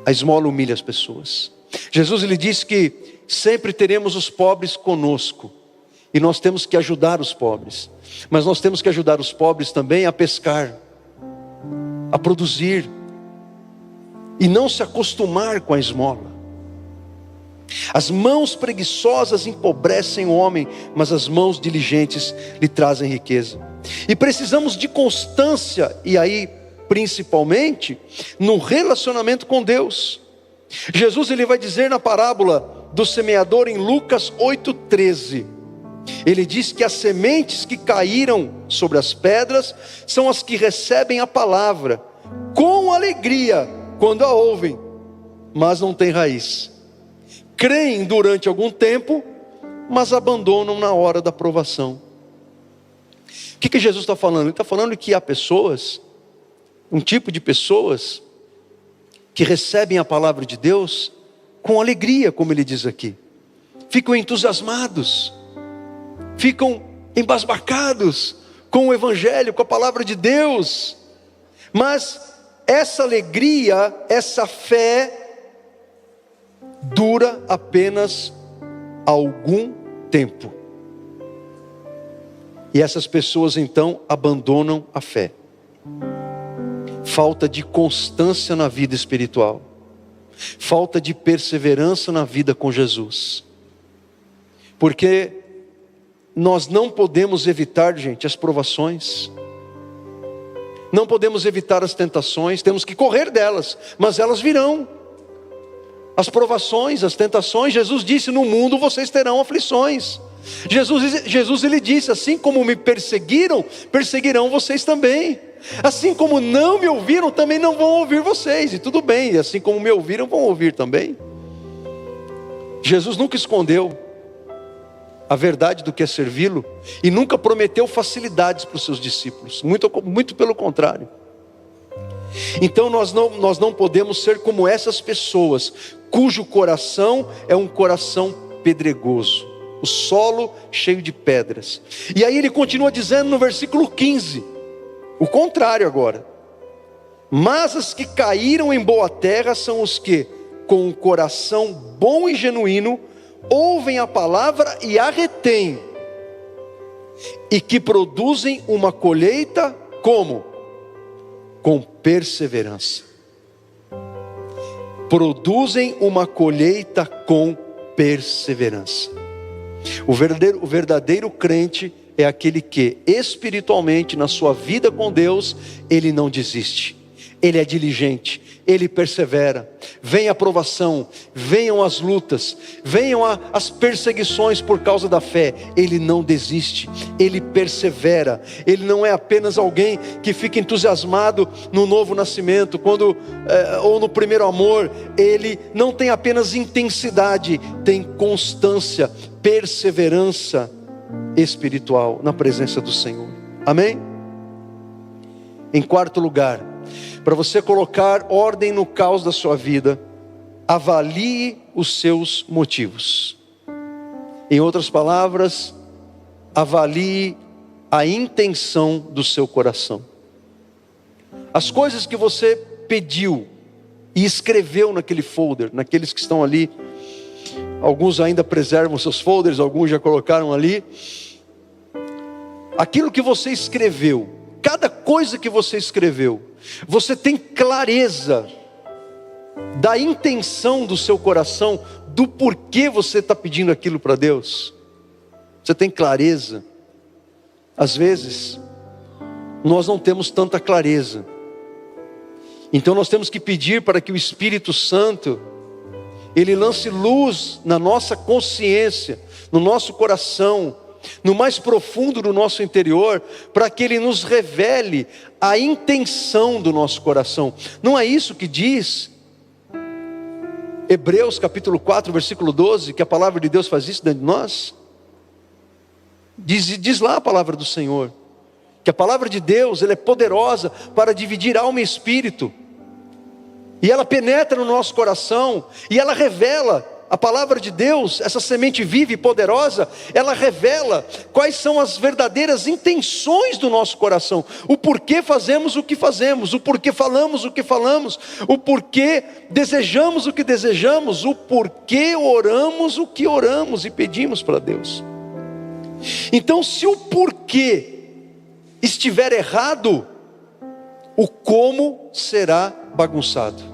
A esmola humilha as pessoas. Jesus, ele disse que sempre teremos os pobres conosco, e nós temos que ajudar os pobres, mas nós temos que ajudar os pobres também a pescar, a produzir, e não se acostumar com a esmola. As mãos preguiçosas empobrecem o homem, mas as mãos diligentes lhe trazem riqueza. E precisamos de constância, e aí principalmente no relacionamento com Deus. Jesus ele vai dizer na parábola do semeador em Lucas 8,13. Ele diz que as sementes que caíram sobre as pedras são as que recebem a palavra com alegria quando a ouvem, mas não têm raiz. Creem durante algum tempo, mas abandonam na hora da provação. O que Jesus está falando? Ele está falando que há pessoas, um tipo de pessoas, que recebem a palavra de Deus com alegria, como ele diz aqui. Ficam entusiasmados, ficam embasbacados com o Evangelho, com a palavra de Deus. Mas essa alegria, essa fé, dura apenas algum tempo. E essas pessoas então abandonam a fé. Falta de constância na vida espiritual, falta de perseverança na vida com Jesus. Porque nós não podemos evitar, gente, as provações. Não podemos evitar as tentações, temos que correr delas, mas elas virão. As provações, as tentações, Jesus disse: no mundo vocês terão aflições. Jesus ele disse: assim como me perseguiram, perseguirão vocês também. Assim como não me ouviram, também não vão ouvir vocês. E tudo bem, assim como me ouviram, vão ouvir também. Jesus nunca escondeu a verdade do que é servi-lo, e nunca prometeu facilidades para os seus discípulos, muito pelo contrário. Então nós não podemos ser como essas pessoas, cujo coração é um coração pedregoso, o solo cheio de pedras. E aí ele continua dizendo no versículo 15, o contrário agora: mas as que caíram em boa terra são os que, com um coração bom e genuíno, ouvem a palavra e a retêm, e que produzem uma colheita como? Com perseverança. Produzem uma colheita com perseverança. O verdadeiro crente é aquele que espiritualmente na sua vida com Deus, ele não desiste, ele é diligente, ele persevera. Vem a provação, venham as lutas, venham as perseguições por causa da fé, ele não desiste, ele persevera. Ele não é apenas alguém que fica entusiasmado no novo nascimento, ou no primeiro amor. Ele não tem apenas intensidade, tem constância, perseverança espiritual na presença do Senhor. Amém? Em quarto lugar, para você colocar ordem no caos da sua vida, avalie os seus motivos. Em outras palavras, avalie a intenção do seu coração. As coisas que você pediu e escreveu naquele folder, naqueles que estão ali, alguns ainda preservam seus folders, alguns já colocaram ali. Aquilo que você escreveu, cada coisa que você escreveu, você tem clareza da intenção do seu coração, do porquê você está pedindo aquilo para Deus? Você tem clareza? Às vezes nós não temos tanta clareza, então nós temos que pedir para que o Espírito Santo ele lance luz na nossa consciência, no nosso coração, no mais profundo do nosso interior, para que ele nos revele a intenção do nosso coração. Não é isso que diz Hebreus capítulo 4 versículo 12, que a palavra de Deus faz isso dentro de nós? Diz lá a palavra do Senhor, que a palavra de Deus ela é poderosa para dividir alma e espírito, e ela penetra no nosso coração, e ela revela. A palavra de Deus, essa semente viva e poderosa, ela revela quais são as verdadeiras intenções do nosso coração. O porquê fazemos o que fazemos, o porquê falamos o que falamos, o porquê desejamos o que desejamos, o porquê oramos o que oramos e pedimos para Deus. Então, se o porquê estiver errado, o como será bagunçado.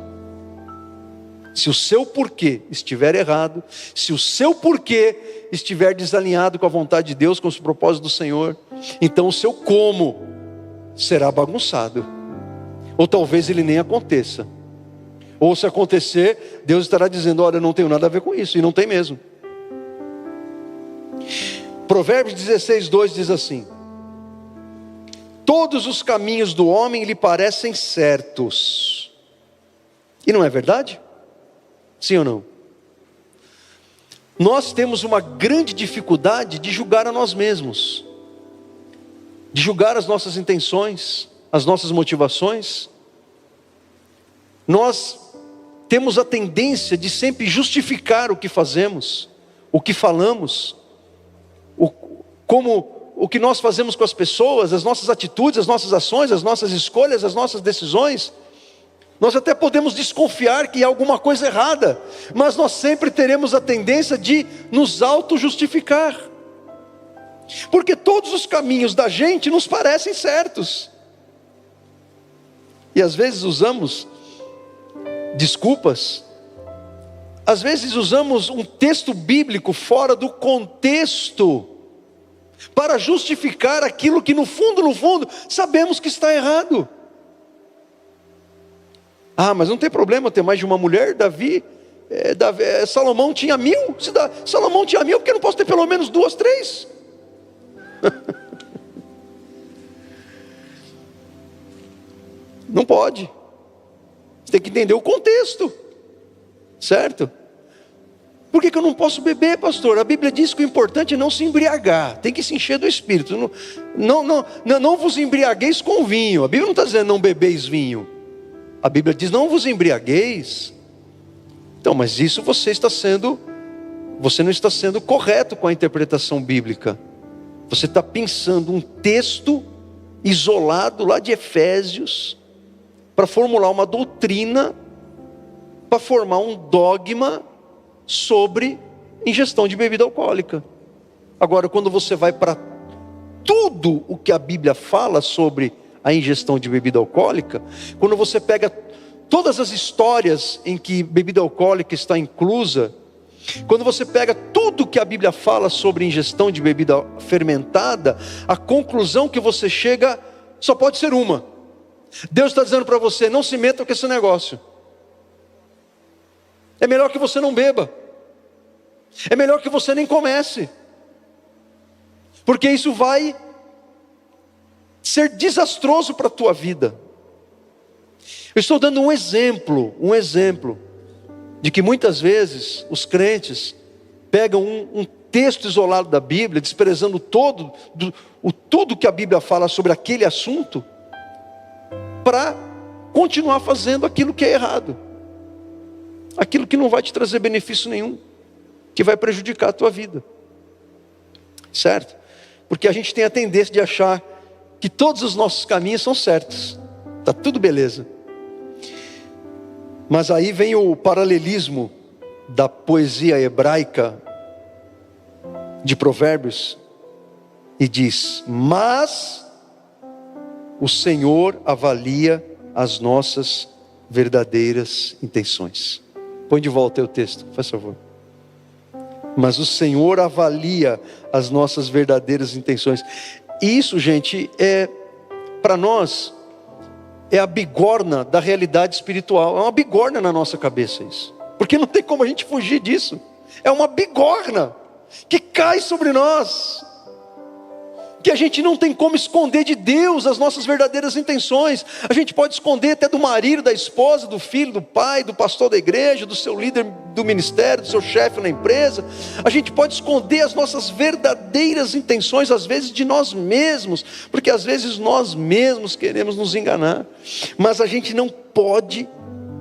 Se o seu porquê estiver errado, se o seu porquê estiver desalinhado com a vontade de Deus, com os propósitos do Senhor, então o seu como será bagunçado. Ou talvez ele nem aconteça. Ou se acontecer, Deus estará dizendo: olha, eu não tenho nada a ver com isso. E não tem mesmo. Provérbios 16:2 diz assim: todos os caminhos do homem lhe parecem certos. E não é verdade? Sim ou não? Nós temos uma grande dificuldade de julgar a nós mesmos, de julgar as nossas intenções, as nossas motivações. Nós temos a tendência de sempre justificar o que fazemos, o que falamos, o que nós fazemos com as pessoas, as nossas atitudes, as nossas ações, as nossas escolhas, as nossas decisões. Nós até podemos desconfiar que há alguma coisa errada, mas nós sempre teremos a tendência de nos auto-justificar, porque todos os caminhos da gente nos parecem certos, e às vezes usamos desculpas, às vezes usamos um texto bíblico fora do contexto, para justificar aquilo que no fundo, sabemos que está errado. Ah, mas não tem problema ter mais de uma mulher. Salomão tinha 1000. Salomão tinha 1000, porque eu não posso ter pelo menos 2, 3? Não pode. Você tem que entender o contexto, certo? Por que eu não posso beber, pastor? A Bíblia diz que o importante é não se embriagar, tem que se encher do Espírito. Não vos embriagueis com vinho. A Bíblia não está dizendo não bebeis vinho. A Bíblia diz: não vos embriagueis. Então, mas isso você não está sendo correto com a interpretação bíblica. Você está pensando um texto isolado lá de Efésios, para formular uma doutrina, para formar um dogma sobre ingestão de bebida alcoólica. Agora, quando você vai para tudo o que a Bíblia fala sobre a ingestão de bebida alcoólica, quando você pega todas as histórias em que bebida alcoólica está inclusa, quando você pega tudo que a Bíblia fala sobre ingestão de bebida fermentada, a conclusão que você chega só pode ser uma: Deus está dizendo para você: não se meta com esse negócio. É melhor que você não beba, é melhor que você nem comece, porque isso vai ser desastroso para a tua vida. Eu estou dando um exemplo de que muitas vezes os crentes pegam um texto isolado da Bíblia, desprezando tudo que a Bíblia fala sobre aquele assunto, para continuar fazendo aquilo que é errado, aquilo que não vai te trazer benefício nenhum, que vai prejudicar a tua vida, certo? Porque a gente tem a tendência de achar que todos os nossos caminhos são certos, está tudo beleza. Mas aí vem o paralelismo da poesia hebraica de Provérbios e diz: mas o Senhor avalia as nossas verdadeiras intenções. Põe de volta aí o texto, faz favor. Mas o Senhor avalia as nossas verdadeiras intenções. Isso, gente, para nós, é a bigorna da realidade espiritual. É uma bigorna na nossa cabeça isso, porque não tem como a gente fugir disso. É uma bigorna que cai sobre nós, que a gente não tem como esconder de Deus as nossas verdadeiras intenções. A gente pode esconder até do marido, da esposa, do filho, do pai, do pastor da igreja, do seu líder do ministério, do seu chefe na empresa. A gente pode esconder as nossas verdadeiras intenções, às vezes de nós mesmos, porque às vezes nós mesmos queremos nos enganar. Mas a gente não pode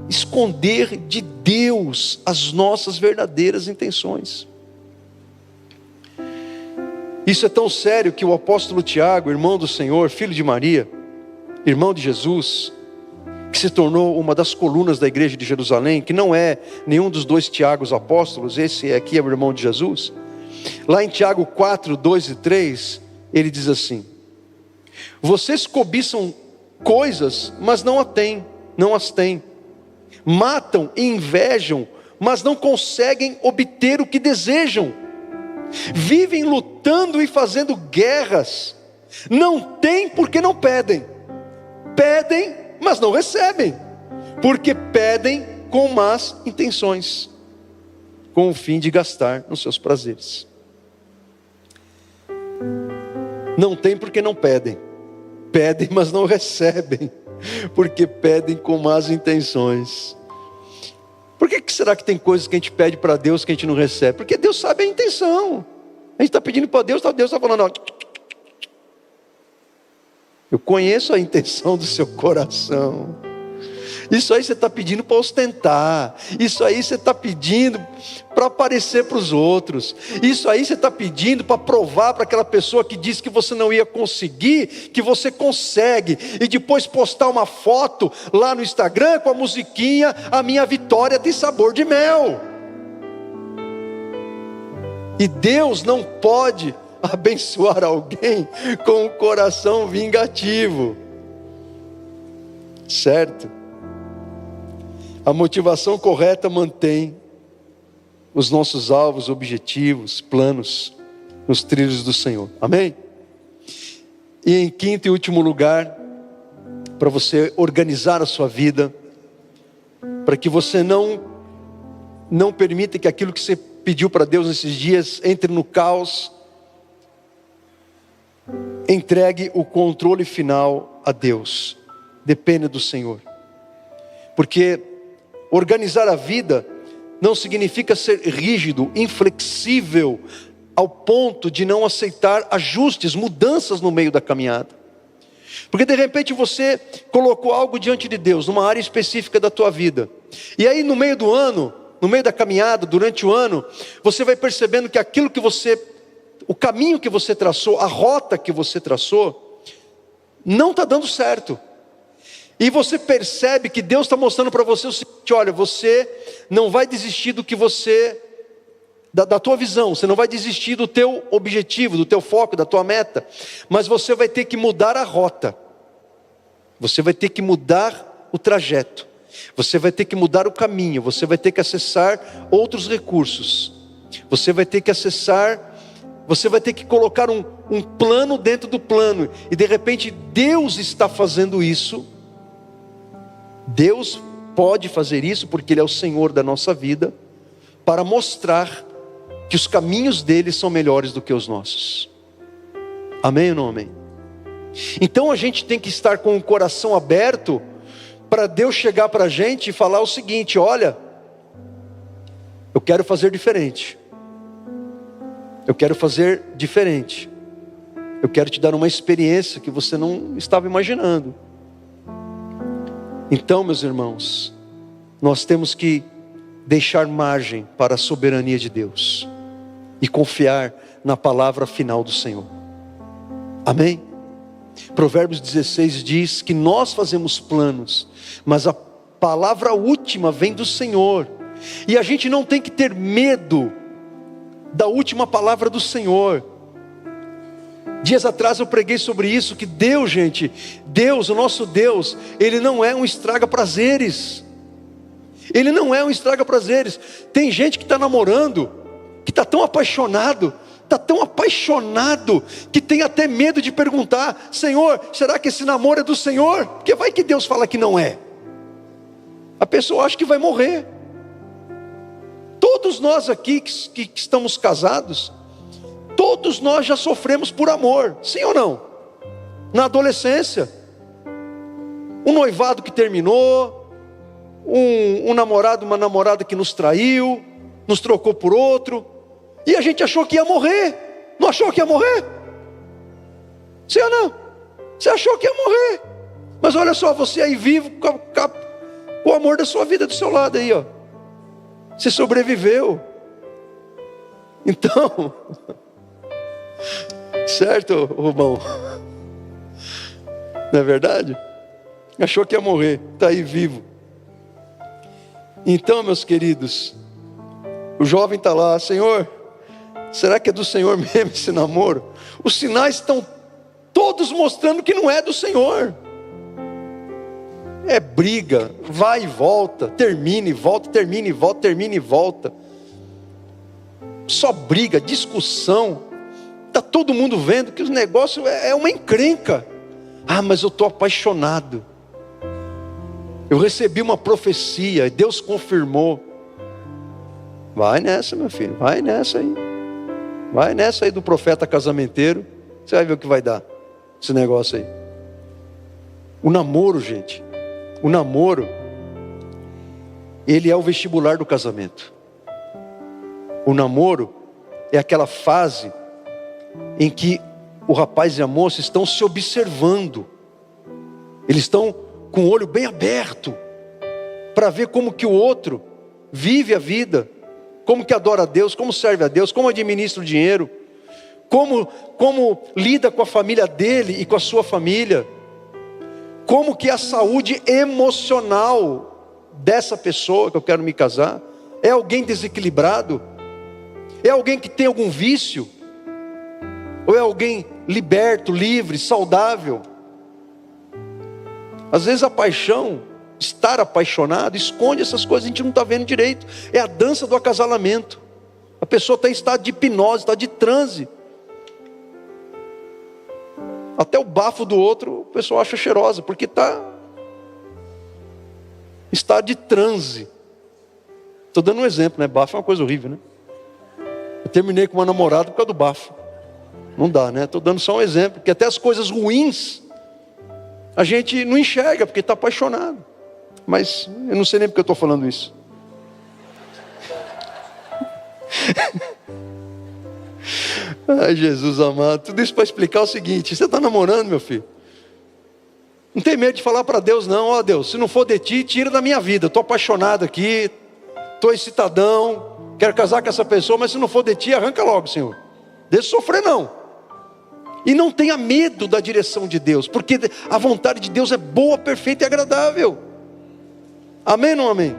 esconder de Deus as nossas verdadeiras intenções. Isso é tão sério que o apóstolo Tiago, irmão do Senhor, filho de Maria, irmão de Jesus, que se tornou uma das colunas da igreja de Jerusalém, que não é nenhum dos 2 Tiagos apóstolos, esse aqui é o irmão de Jesus. Lá em Tiago 4, 2 e 3, ele diz assim: vocês cobiçam coisas, mas não as têm. Matam e invejam, mas não conseguem obter o que desejam. Vivem lutando e fazendo guerras, Não tem porque não pedem. Pedem, mas não recebem, porque pedem com más intenções, com o fim de gastar nos seus prazeres. Não tem porque não pedem. Pedem, mas não recebem, porque pedem com más intenções. Por que será que tem coisas que a gente pede para Deus que a gente não recebe? Porque Deus sabe a intenção. A gente está pedindo para Deus está falando, ó, eu conheço a intenção do seu coração. Isso aí você está pedindo para ostentar. Isso aí você está pedindo para aparecer para os outros. Isso aí você está pedindo para provar para aquela pessoa que disse que você não ia conseguir, que você consegue. E depois postar uma foto lá no Instagram com a musiquinha, a minha vitória tem sabor de mel. E Deus não pode abençoar alguém com um coração vingativo. Certo? A motivação correta mantém os nossos alvos, objetivos, planos nos trilhos do Senhor. Amém? E em quinto e último lugar, para você organizar a sua vida, para que você não permita que aquilo que você pediu para Deus nesses dias entre no caos, entregue o controle final a Deus. Depende do Senhor. Porque organizar a vida não significa ser rígido, inflexível, ao ponto de não aceitar ajustes, mudanças no meio da caminhada. Porque de repente você colocou algo diante de Deus, numa área específica da tua vida. E aí no meio do ano, no meio da caminhada, durante o ano, você vai percebendo que aquilo que o caminho que você traçou, a rota que você traçou, não está dando certo. E você percebe que Deus está mostrando para você o seguinte: olha, você não vai desistir do que você, da tua visão, você não vai desistir do teu objetivo, do teu foco, da tua meta, mas você vai ter que mudar a rota, você vai ter que mudar o trajeto, você vai ter que mudar o caminho, você vai ter que acessar outros recursos, você vai ter que colocar um plano dentro do plano, e de repente Deus está fazendo isso. Deus pode fazer isso porque Ele é o Senhor da nossa vida, para mostrar que os caminhos dele são melhores do que os nossos. Amém ou não amém? Então a gente tem que estar com o coração aberto para Deus chegar para a gente e falar o seguinte: olha, eu quero fazer diferente. Eu quero fazer diferente. Eu quero te dar uma experiência que você não estava imaginando. Então, meus irmãos, nós temos que deixar margem para a soberania de Deus e confiar na palavra final do Senhor. Amém? Provérbios 16 diz que nós fazemos planos, mas a palavra última vem do Senhor. E a gente não tem que ter medo da última palavra do Senhor. Dias atrás eu preguei sobre isso, que Deus, gente, Deus, o nosso Deus, Ele não é um estraga-prazeres. Ele não é um estraga-prazeres. Tem gente que está namorando, que está tão apaixonado, que tem até medo de perguntar: Senhor, será que esse namoro é do Senhor? Porque vai que Deus fala que não é. A pessoa acha que vai morrer. Todos nós aqui que estamos casados, todos nós já sofremos por amor, sim ou não? Na adolescência, um noivado que terminou, um namorado, uma namorada que nos traiu, nos trocou por outro, e a gente achou que ia morrer. Não achou que ia morrer? Sim ou não? Você achou que ia morrer, mas olha só, você aí vivo com o amor da sua vida do seu lado aí, ó. Você sobreviveu. Então, certo, Rubão? Não é verdade? Achou que ia morrer, está aí vivo. Então, meus queridos, o jovem está lá: Senhor, será que é do Senhor mesmo esse namoro? Os sinais estão todos mostrando que não é do Senhor. É briga, vai e volta, termina e volta, termina e volta, termina e volta. Só briga, discussão. está todo mundo vendo que o negócio é uma encrenca. Ah, mas eu estou apaixonado. Eu recebi uma profecia, Deus confirmou. Vai nessa, meu filho, vai nessa aí. Vai nessa aí do profeta casamenteiro. Você vai ver o que vai dar, esse negócio aí. O namoro, gente, o namoro, ele é o vestibular do casamento. O namoro é aquela fase em que o rapaz e a moça estão se observando. Eles estão com o olho bem aberto para ver como que o outro vive a vida, como que adora a Deus, como serve a Deus, como administra o dinheiro, como lida com a família dele e com a sua família, como que é a saúde emocional dessa pessoa que eu quero me casar. É alguém desequilibrado? É alguém que tem algum vício? Ou é alguém liberto, livre, saudável? Às vezes a paixão, estar apaixonado, esconde essas coisas, a gente não está vendo direito. É a dança do acasalamento. A pessoa está em estado de hipnose, está de transe. Até o bafo do outro o pessoal acha cheirosa, porque está em estado de transe. Estou dando um exemplo, né? Bafo é uma coisa horrível, né? Eu terminei com uma namorada por causa do bafo. Não dá, né? Estou dando só um exemplo, porque até as coisas ruins a gente não enxerga, porque está apaixonado. Mas eu não sei nem porque eu estou falando isso. Ai, Jesus amado, tudo isso para explicar o seguinte: você está namorando, meu filho, não tem medo de falar para Deus não. Ó Deus, se não for de ti, tira da minha vida. Estou apaixonado aqui, estou excitadão, quero casar com essa pessoa, mas se não for de ti, arranca logo, Senhor. Deixa sofrer não. E não tenha medo da direção de Deus, porque a vontade de Deus é boa, perfeita e agradável. Amém ou não amém?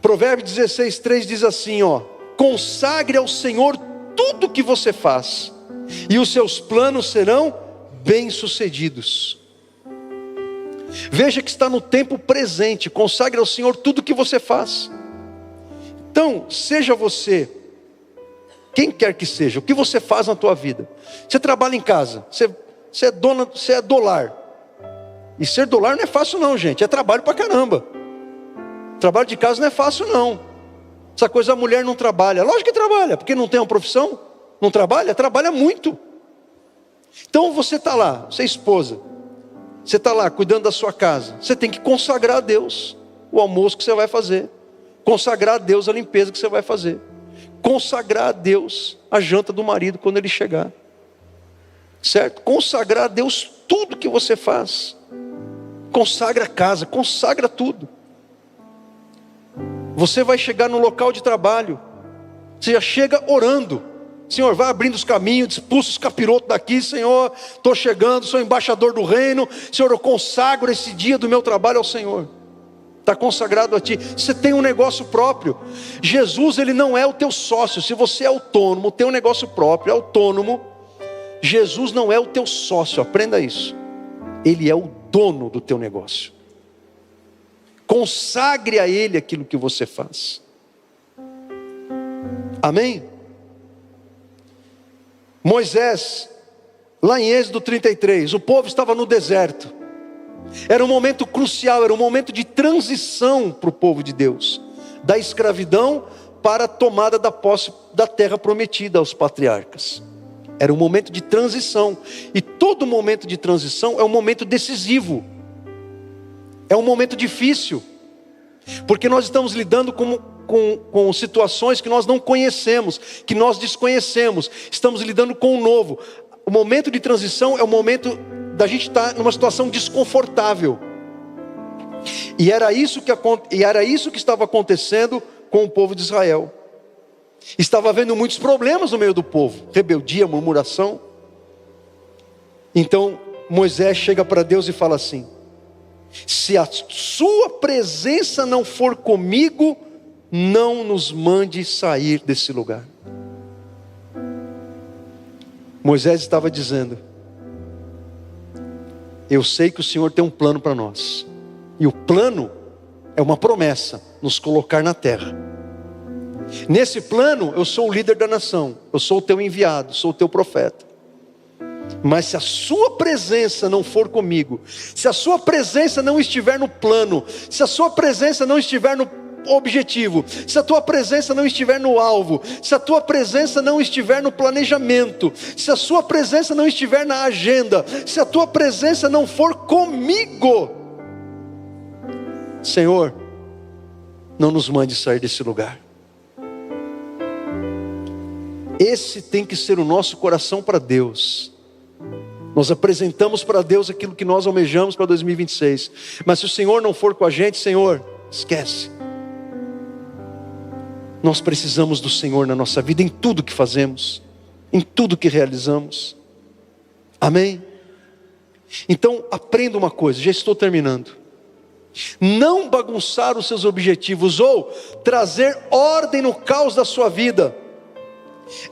Provérbios 16:3 diz assim, ó: consagre ao Senhor tudo que você faz, e os seus planos serão bem-sucedidos. Veja que está no tempo presente. Consagre ao Senhor tudo que você faz. Então, seja você quem quer que seja, o que você faz na tua vida. Você trabalha em casa, você é do lar. E ser do lar não é fácil não, gente, é trabalho pra caramba. Trabalho de casa não é fácil não. Essa coisa, a mulher não trabalha. Lógico que trabalha, porque não tem uma profissão. Não trabalha? Trabalha muito. Então você está lá, você é esposa, você está lá cuidando da sua casa. Você tem que consagrar a Deus o almoço que você vai fazer, consagrar a Deus a limpeza que você vai fazer, consagrar a Deus a janta do marido quando ele chegar, certo? Consagrar a Deus tudo que você faz. Consagra a casa, consagra tudo. Você vai chegar no local de trabalho, você já chega orando. Senhor, vai abrindo os caminhos, expulsa os capirotos daqui, Senhor, estou chegando, sou embaixador do reino. Senhor, eu consagro esse dia do meu trabalho ao Senhor. Está consagrado a ti. Você tem um negócio próprio. Jesus, ele não é o teu sócio. Se você é autônomo, tem um negócio próprio, é autônomo, Jesus não é o teu sócio, aprenda isso. Ele é o dono do teu negócio. Consagre a Ele aquilo que você faz. Amém? Moisés, lá em Êxodo 33, o povo estava no deserto. Era um momento crucial, era um momento de transição para o povo de Deus, da escravidão para a tomada da posse da terra prometida aos patriarcas. Era um momento de transição, e todo momento de transição é um momento decisivo, é um momento difícil, porque nós estamos lidando com situações que nós não conhecemos, que nós desconhecemos, estamos lidando com o novo. O momento de transição é o momento da gente estar numa situação desconfortável, e era isso que estava acontecendo com o povo de Israel. Estava havendo muitos problemas no meio do povo, rebeldia, murmuração. Então Moisés chega para Deus e fala assim: se a sua presença não for comigo, não nos mande sair desse lugar. Moisés estava dizendo: eu sei que o Senhor tem um plano para nós, e o plano é uma promessa, nos colocar na terra. Nesse plano, eu sou o líder da nação, eu sou o teu enviado, sou o teu profeta. Mas se a sua presença não for comigo, se a sua presença não estiver no plano, se a sua presença não estiver no objetivo, se a tua presença não estiver no alvo, se a tua presença não estiver no planejamento, se a sua presença não estiver na agenda, se a tua presença não for comigo, Senhor, não nos mande sair desse lugar. Esse tem que ser o nosso coração para Deus. Nós apresentamos para Deus aquilo que nós almejamos para 2026, mas se o Senhor não for com a gente, Senhor, esquece. Nós precisamos do Senhor na nossa vida, em tudo que fazemos, em tudo que realizamos. Amém? Então aprenda uma coisa, já estou terminando. Não bagunçar os seus objetivos ou trazer ordem no caos da sua vida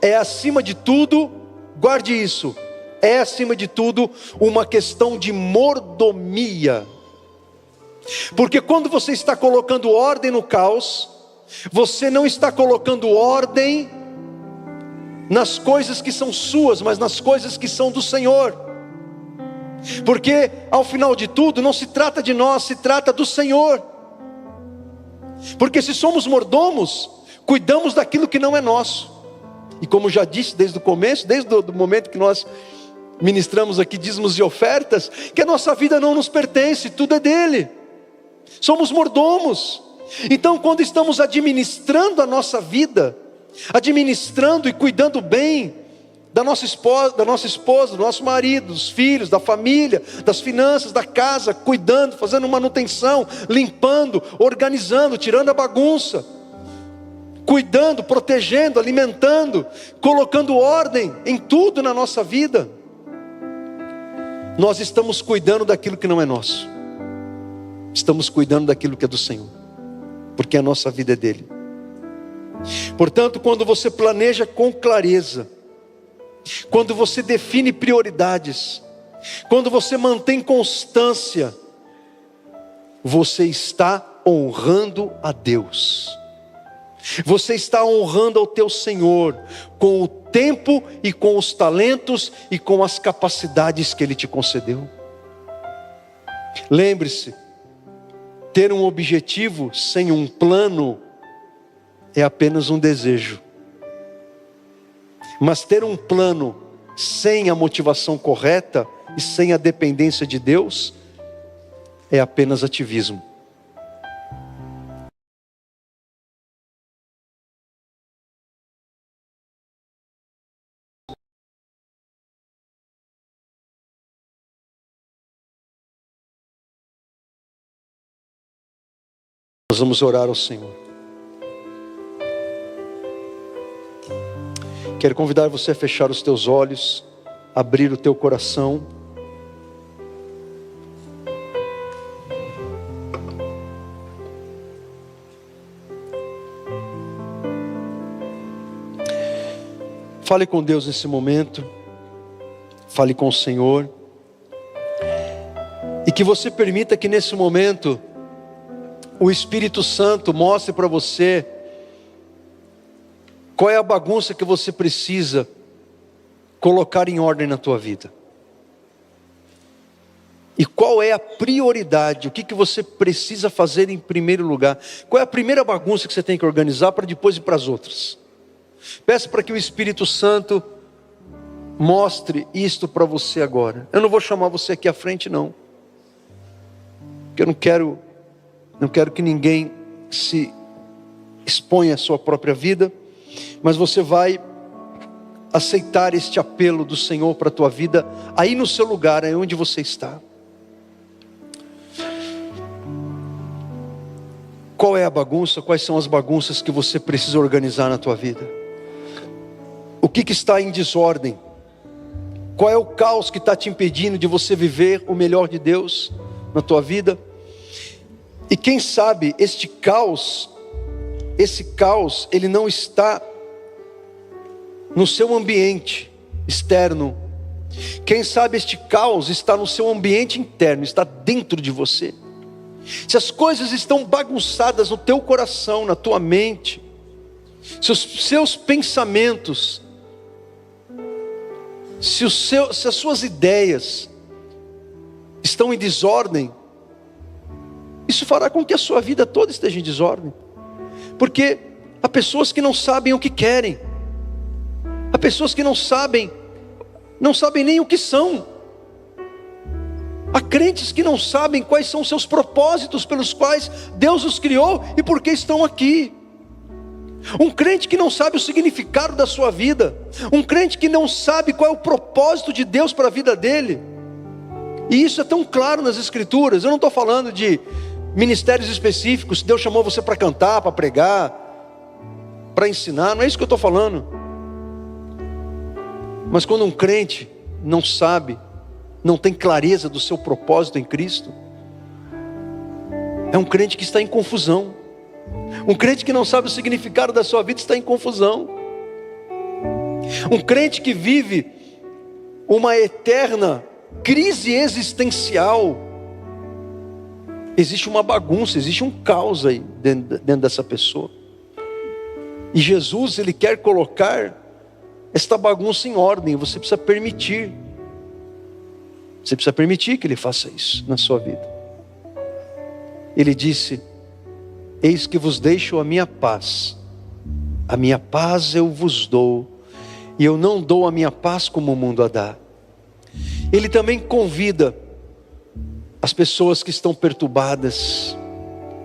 é, acima de tudo, guarde isso, é acima de tudo uma questão de mordomia. Porque quando você está colocando ordem no caos, você não está colocando ordem nas coisas que são suas, mas nas coisas que são do Senhor. Porque ao final de tudo não se trata de nós, se trata do Senhor. Porque se somos mordomos, cuidamos daquilo que não é nosso. E como já disse desde o começo, desde o momento que nós ministramos aqui dízimos e ofertas, que a nossa vida não nos pertence, tudo é dele. Somos mordomos. Então quando estamos administrando a nossa vida, administrando e cuidando bem da nossa esposa, do nosso marido, dos filhos, da família, das finanças, da casa, cuidando, fazendo manutenção, limpando, organizando, tirando a bagunça, cuidando, protegendo, alimentando, colocando ordem em tudo na nossa vida, nós estamos cuidando daquilo que não é nosso, estamos cuidando daquilo que é do Senhor, porque a nossa vida é dele. Portanto, quando você planeja com clareza, quando você define prioridades, quando você mantém constância, você está honrando a Deus, você está honrando ao teu Senhor, com o tempo e com os talentos e com as capacidades que Ele te concedeu. Lembre-se, ter um objetivo sem um plano é apenas um desejo. Mas ter um plano sem a motivação correta e sem a dependência de Deus é apenas ativismo. Nós vamos orar ao Senhor. Quero convidar você a fechar os teus olhos, abrir o teu coração. Fale com Deus nesse momento, fale com o Senhor, e que você permita que nesse momento o Espírito Santo mostre para você qual é a bagunça que você precisa colocar em ordem na tua vida. E qual é a prioridade, o que você precisa fazer em primeiro lugar. Qual é a primeira bagunça que você tem que organizar para depois ir para as outras. Peça para que o Espírito Santo mostre isto para você agora. Eu não vou chamar você aqui à frente não. Porque eu não quero que ninguém se exponha à sua própria vida. Mas você vai aceitar este apelo do Senhor para a tua vida, aí no seu lugar, aí onde você está. Qual é a bagunça? Quais são as bagunças que você precisa organizar na tua vida? O que está em desordem? Qual é o caos que está te impedindo de você viver o melhor de Deus na tua vida? E quem sabe esse caos, ele não está no seu ambiente externo. Quem sabe este caos está no seu ambiente interno, está dentro de você. Se as coisas estão bagunçadas no teu coração, na tua mente, se os seus pensamentos, se as suas ideias estão em desordem, isso fará com que a sua vida toda esteja em desordem. Porque há pessoas que não sabem o que querem, há pessoas que não sabem nem o que são, há crentes que não sabem quais são os seus propósitos pelos quais Deus os criou e por que estão aqui. Um crente que não sabe o significado da sua vida, um crente que não sabe qual é o propósito de Deus para a vida dele, e isso é tão claro nas Escrituras. Eu não estou falando de ministérios específicos, Deus chamou você para cantar, para pregar, para ensinar, não é isso que eu estou falando. Mas quando um crente não sabe, não tem clareza do seu propósito em Cristo, é um crente que está em confusão. Um crente que não sabe o significado da sua vida está em confusão. Um crente que vive uma eterna crise existencial, existe uma bagunça, existe um caos aí dentro dessa pessoa. E Jesus, Ele quer colocar esta bagunça em ordem. Você precisa permitir. Você precisa permitir que Ele faça isso na sua vida. Ele disse: eis que vos deixo a minha paz eu vos dou, e eu não dou a minha paz como o mundo a dá. Ele também convida as pessoas que estão perturbadas,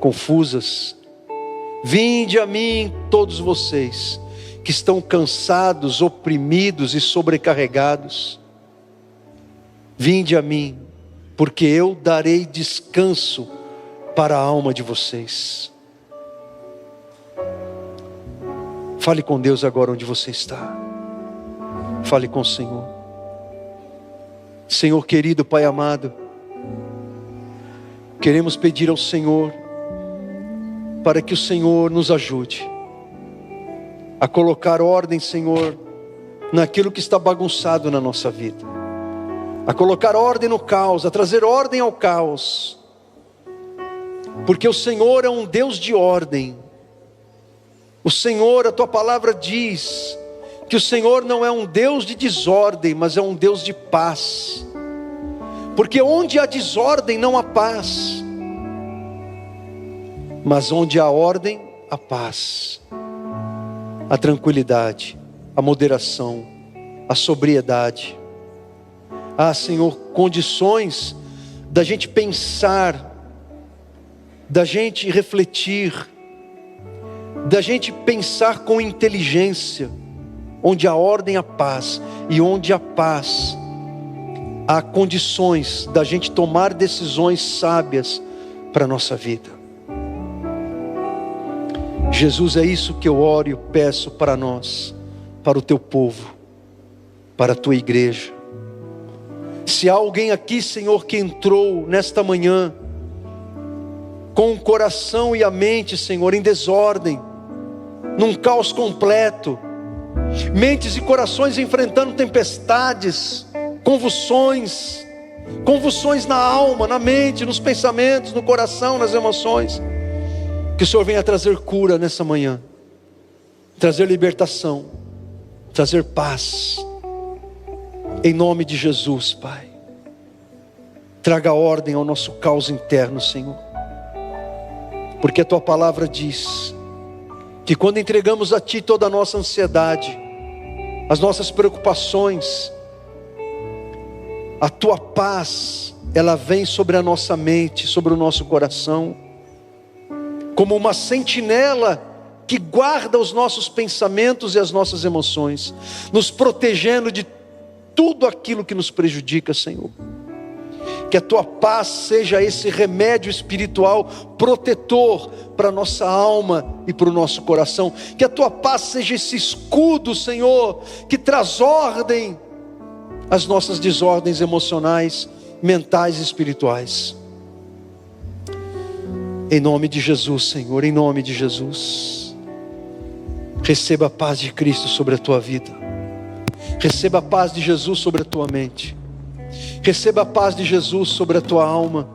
confusas: vinde a mim todos vocês que estão cansados, oprimidos e sobrecarregados, vinde a mim, porque eu darei descanso para a alma de vocês. Fale com Deus agora onde você está. Fale com o Senhor. Senhor querido, Pai amado, queremos pedir ao Senhor para que o Senhor nos ajude a colocar ordem, Senhor, naquilo que está bagunçado na nossa vida, a colocar ordem no caos, a trazer ordem ao caos, porque o Senhor é um Deus de ordem. O Senhor, a Tua palavra diz que o Senhor não é um Deus de desordem, mas é um Deus de paz, porque onde há desordem não há paz, mas onde há ordem, há paz, a tranquilidade, a moderação, a sobriedade. Ah, Senhor, condições da gente pensar, da gente refletir, da gente pensar com inteligência, onde há ordem, há paz, e onde há paz, há condições da gente tomar decisões sábias para a nossa vida. Jesus, é isso que eu oro e peço para nós, para o Teu povo, para a Tua igreja. Se há alguém aqui, Senhor, que entrou nesta manhã com o coração e a mente, Senhor, em desordem, num caos completo, mentes e corações enfrentando tempestades, convulsões na alma, na mente, nos pensamentos, no coração, nas emoções, que o Senhor venha trazer cura nessa manhã, trazer libertação, trazer paz, em nome de Jesus, Pai. Traga ordem ao nosso caos interno, Senhor, porque a Tua palavra diz que quando entregamos a Ti toda a nossa ansiedade, as nossas preocupações, a Tua paz, ela vem sobre a nossa mente, sobre o nosso coração, como uma sentinela que guarda os nossos pensamentos e as nossas emoções, nos protegendo de tudo aquilo que nos prejudica, Senhor. Que a Tua paz seja esse remédio espiritual protetor para a nossa alma e para o nosso coração. Que a Tua paz seja esse escudo, Senhor, que traz ordem às nossas desordens emocionais, mentais e espirituais. Em nome de Jesus, Senhor, em nome de Jesus. Receba a paz de Cristo sobre a tua vida. Receba a paz de Jesus sobre a tua mente. Receba a paz de Jesus sobre a tua alma.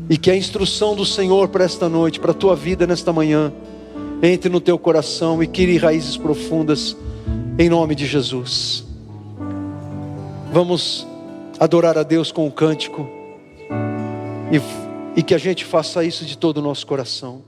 E que a instrução do Senhor para esta noite, para a tua vida nesta manhã, entre no teu coração e crie raízes profundas, em nome de Jesus. Vamos adorar a Deus com um cântico, e que a gente faça isso de todo o nosso coração.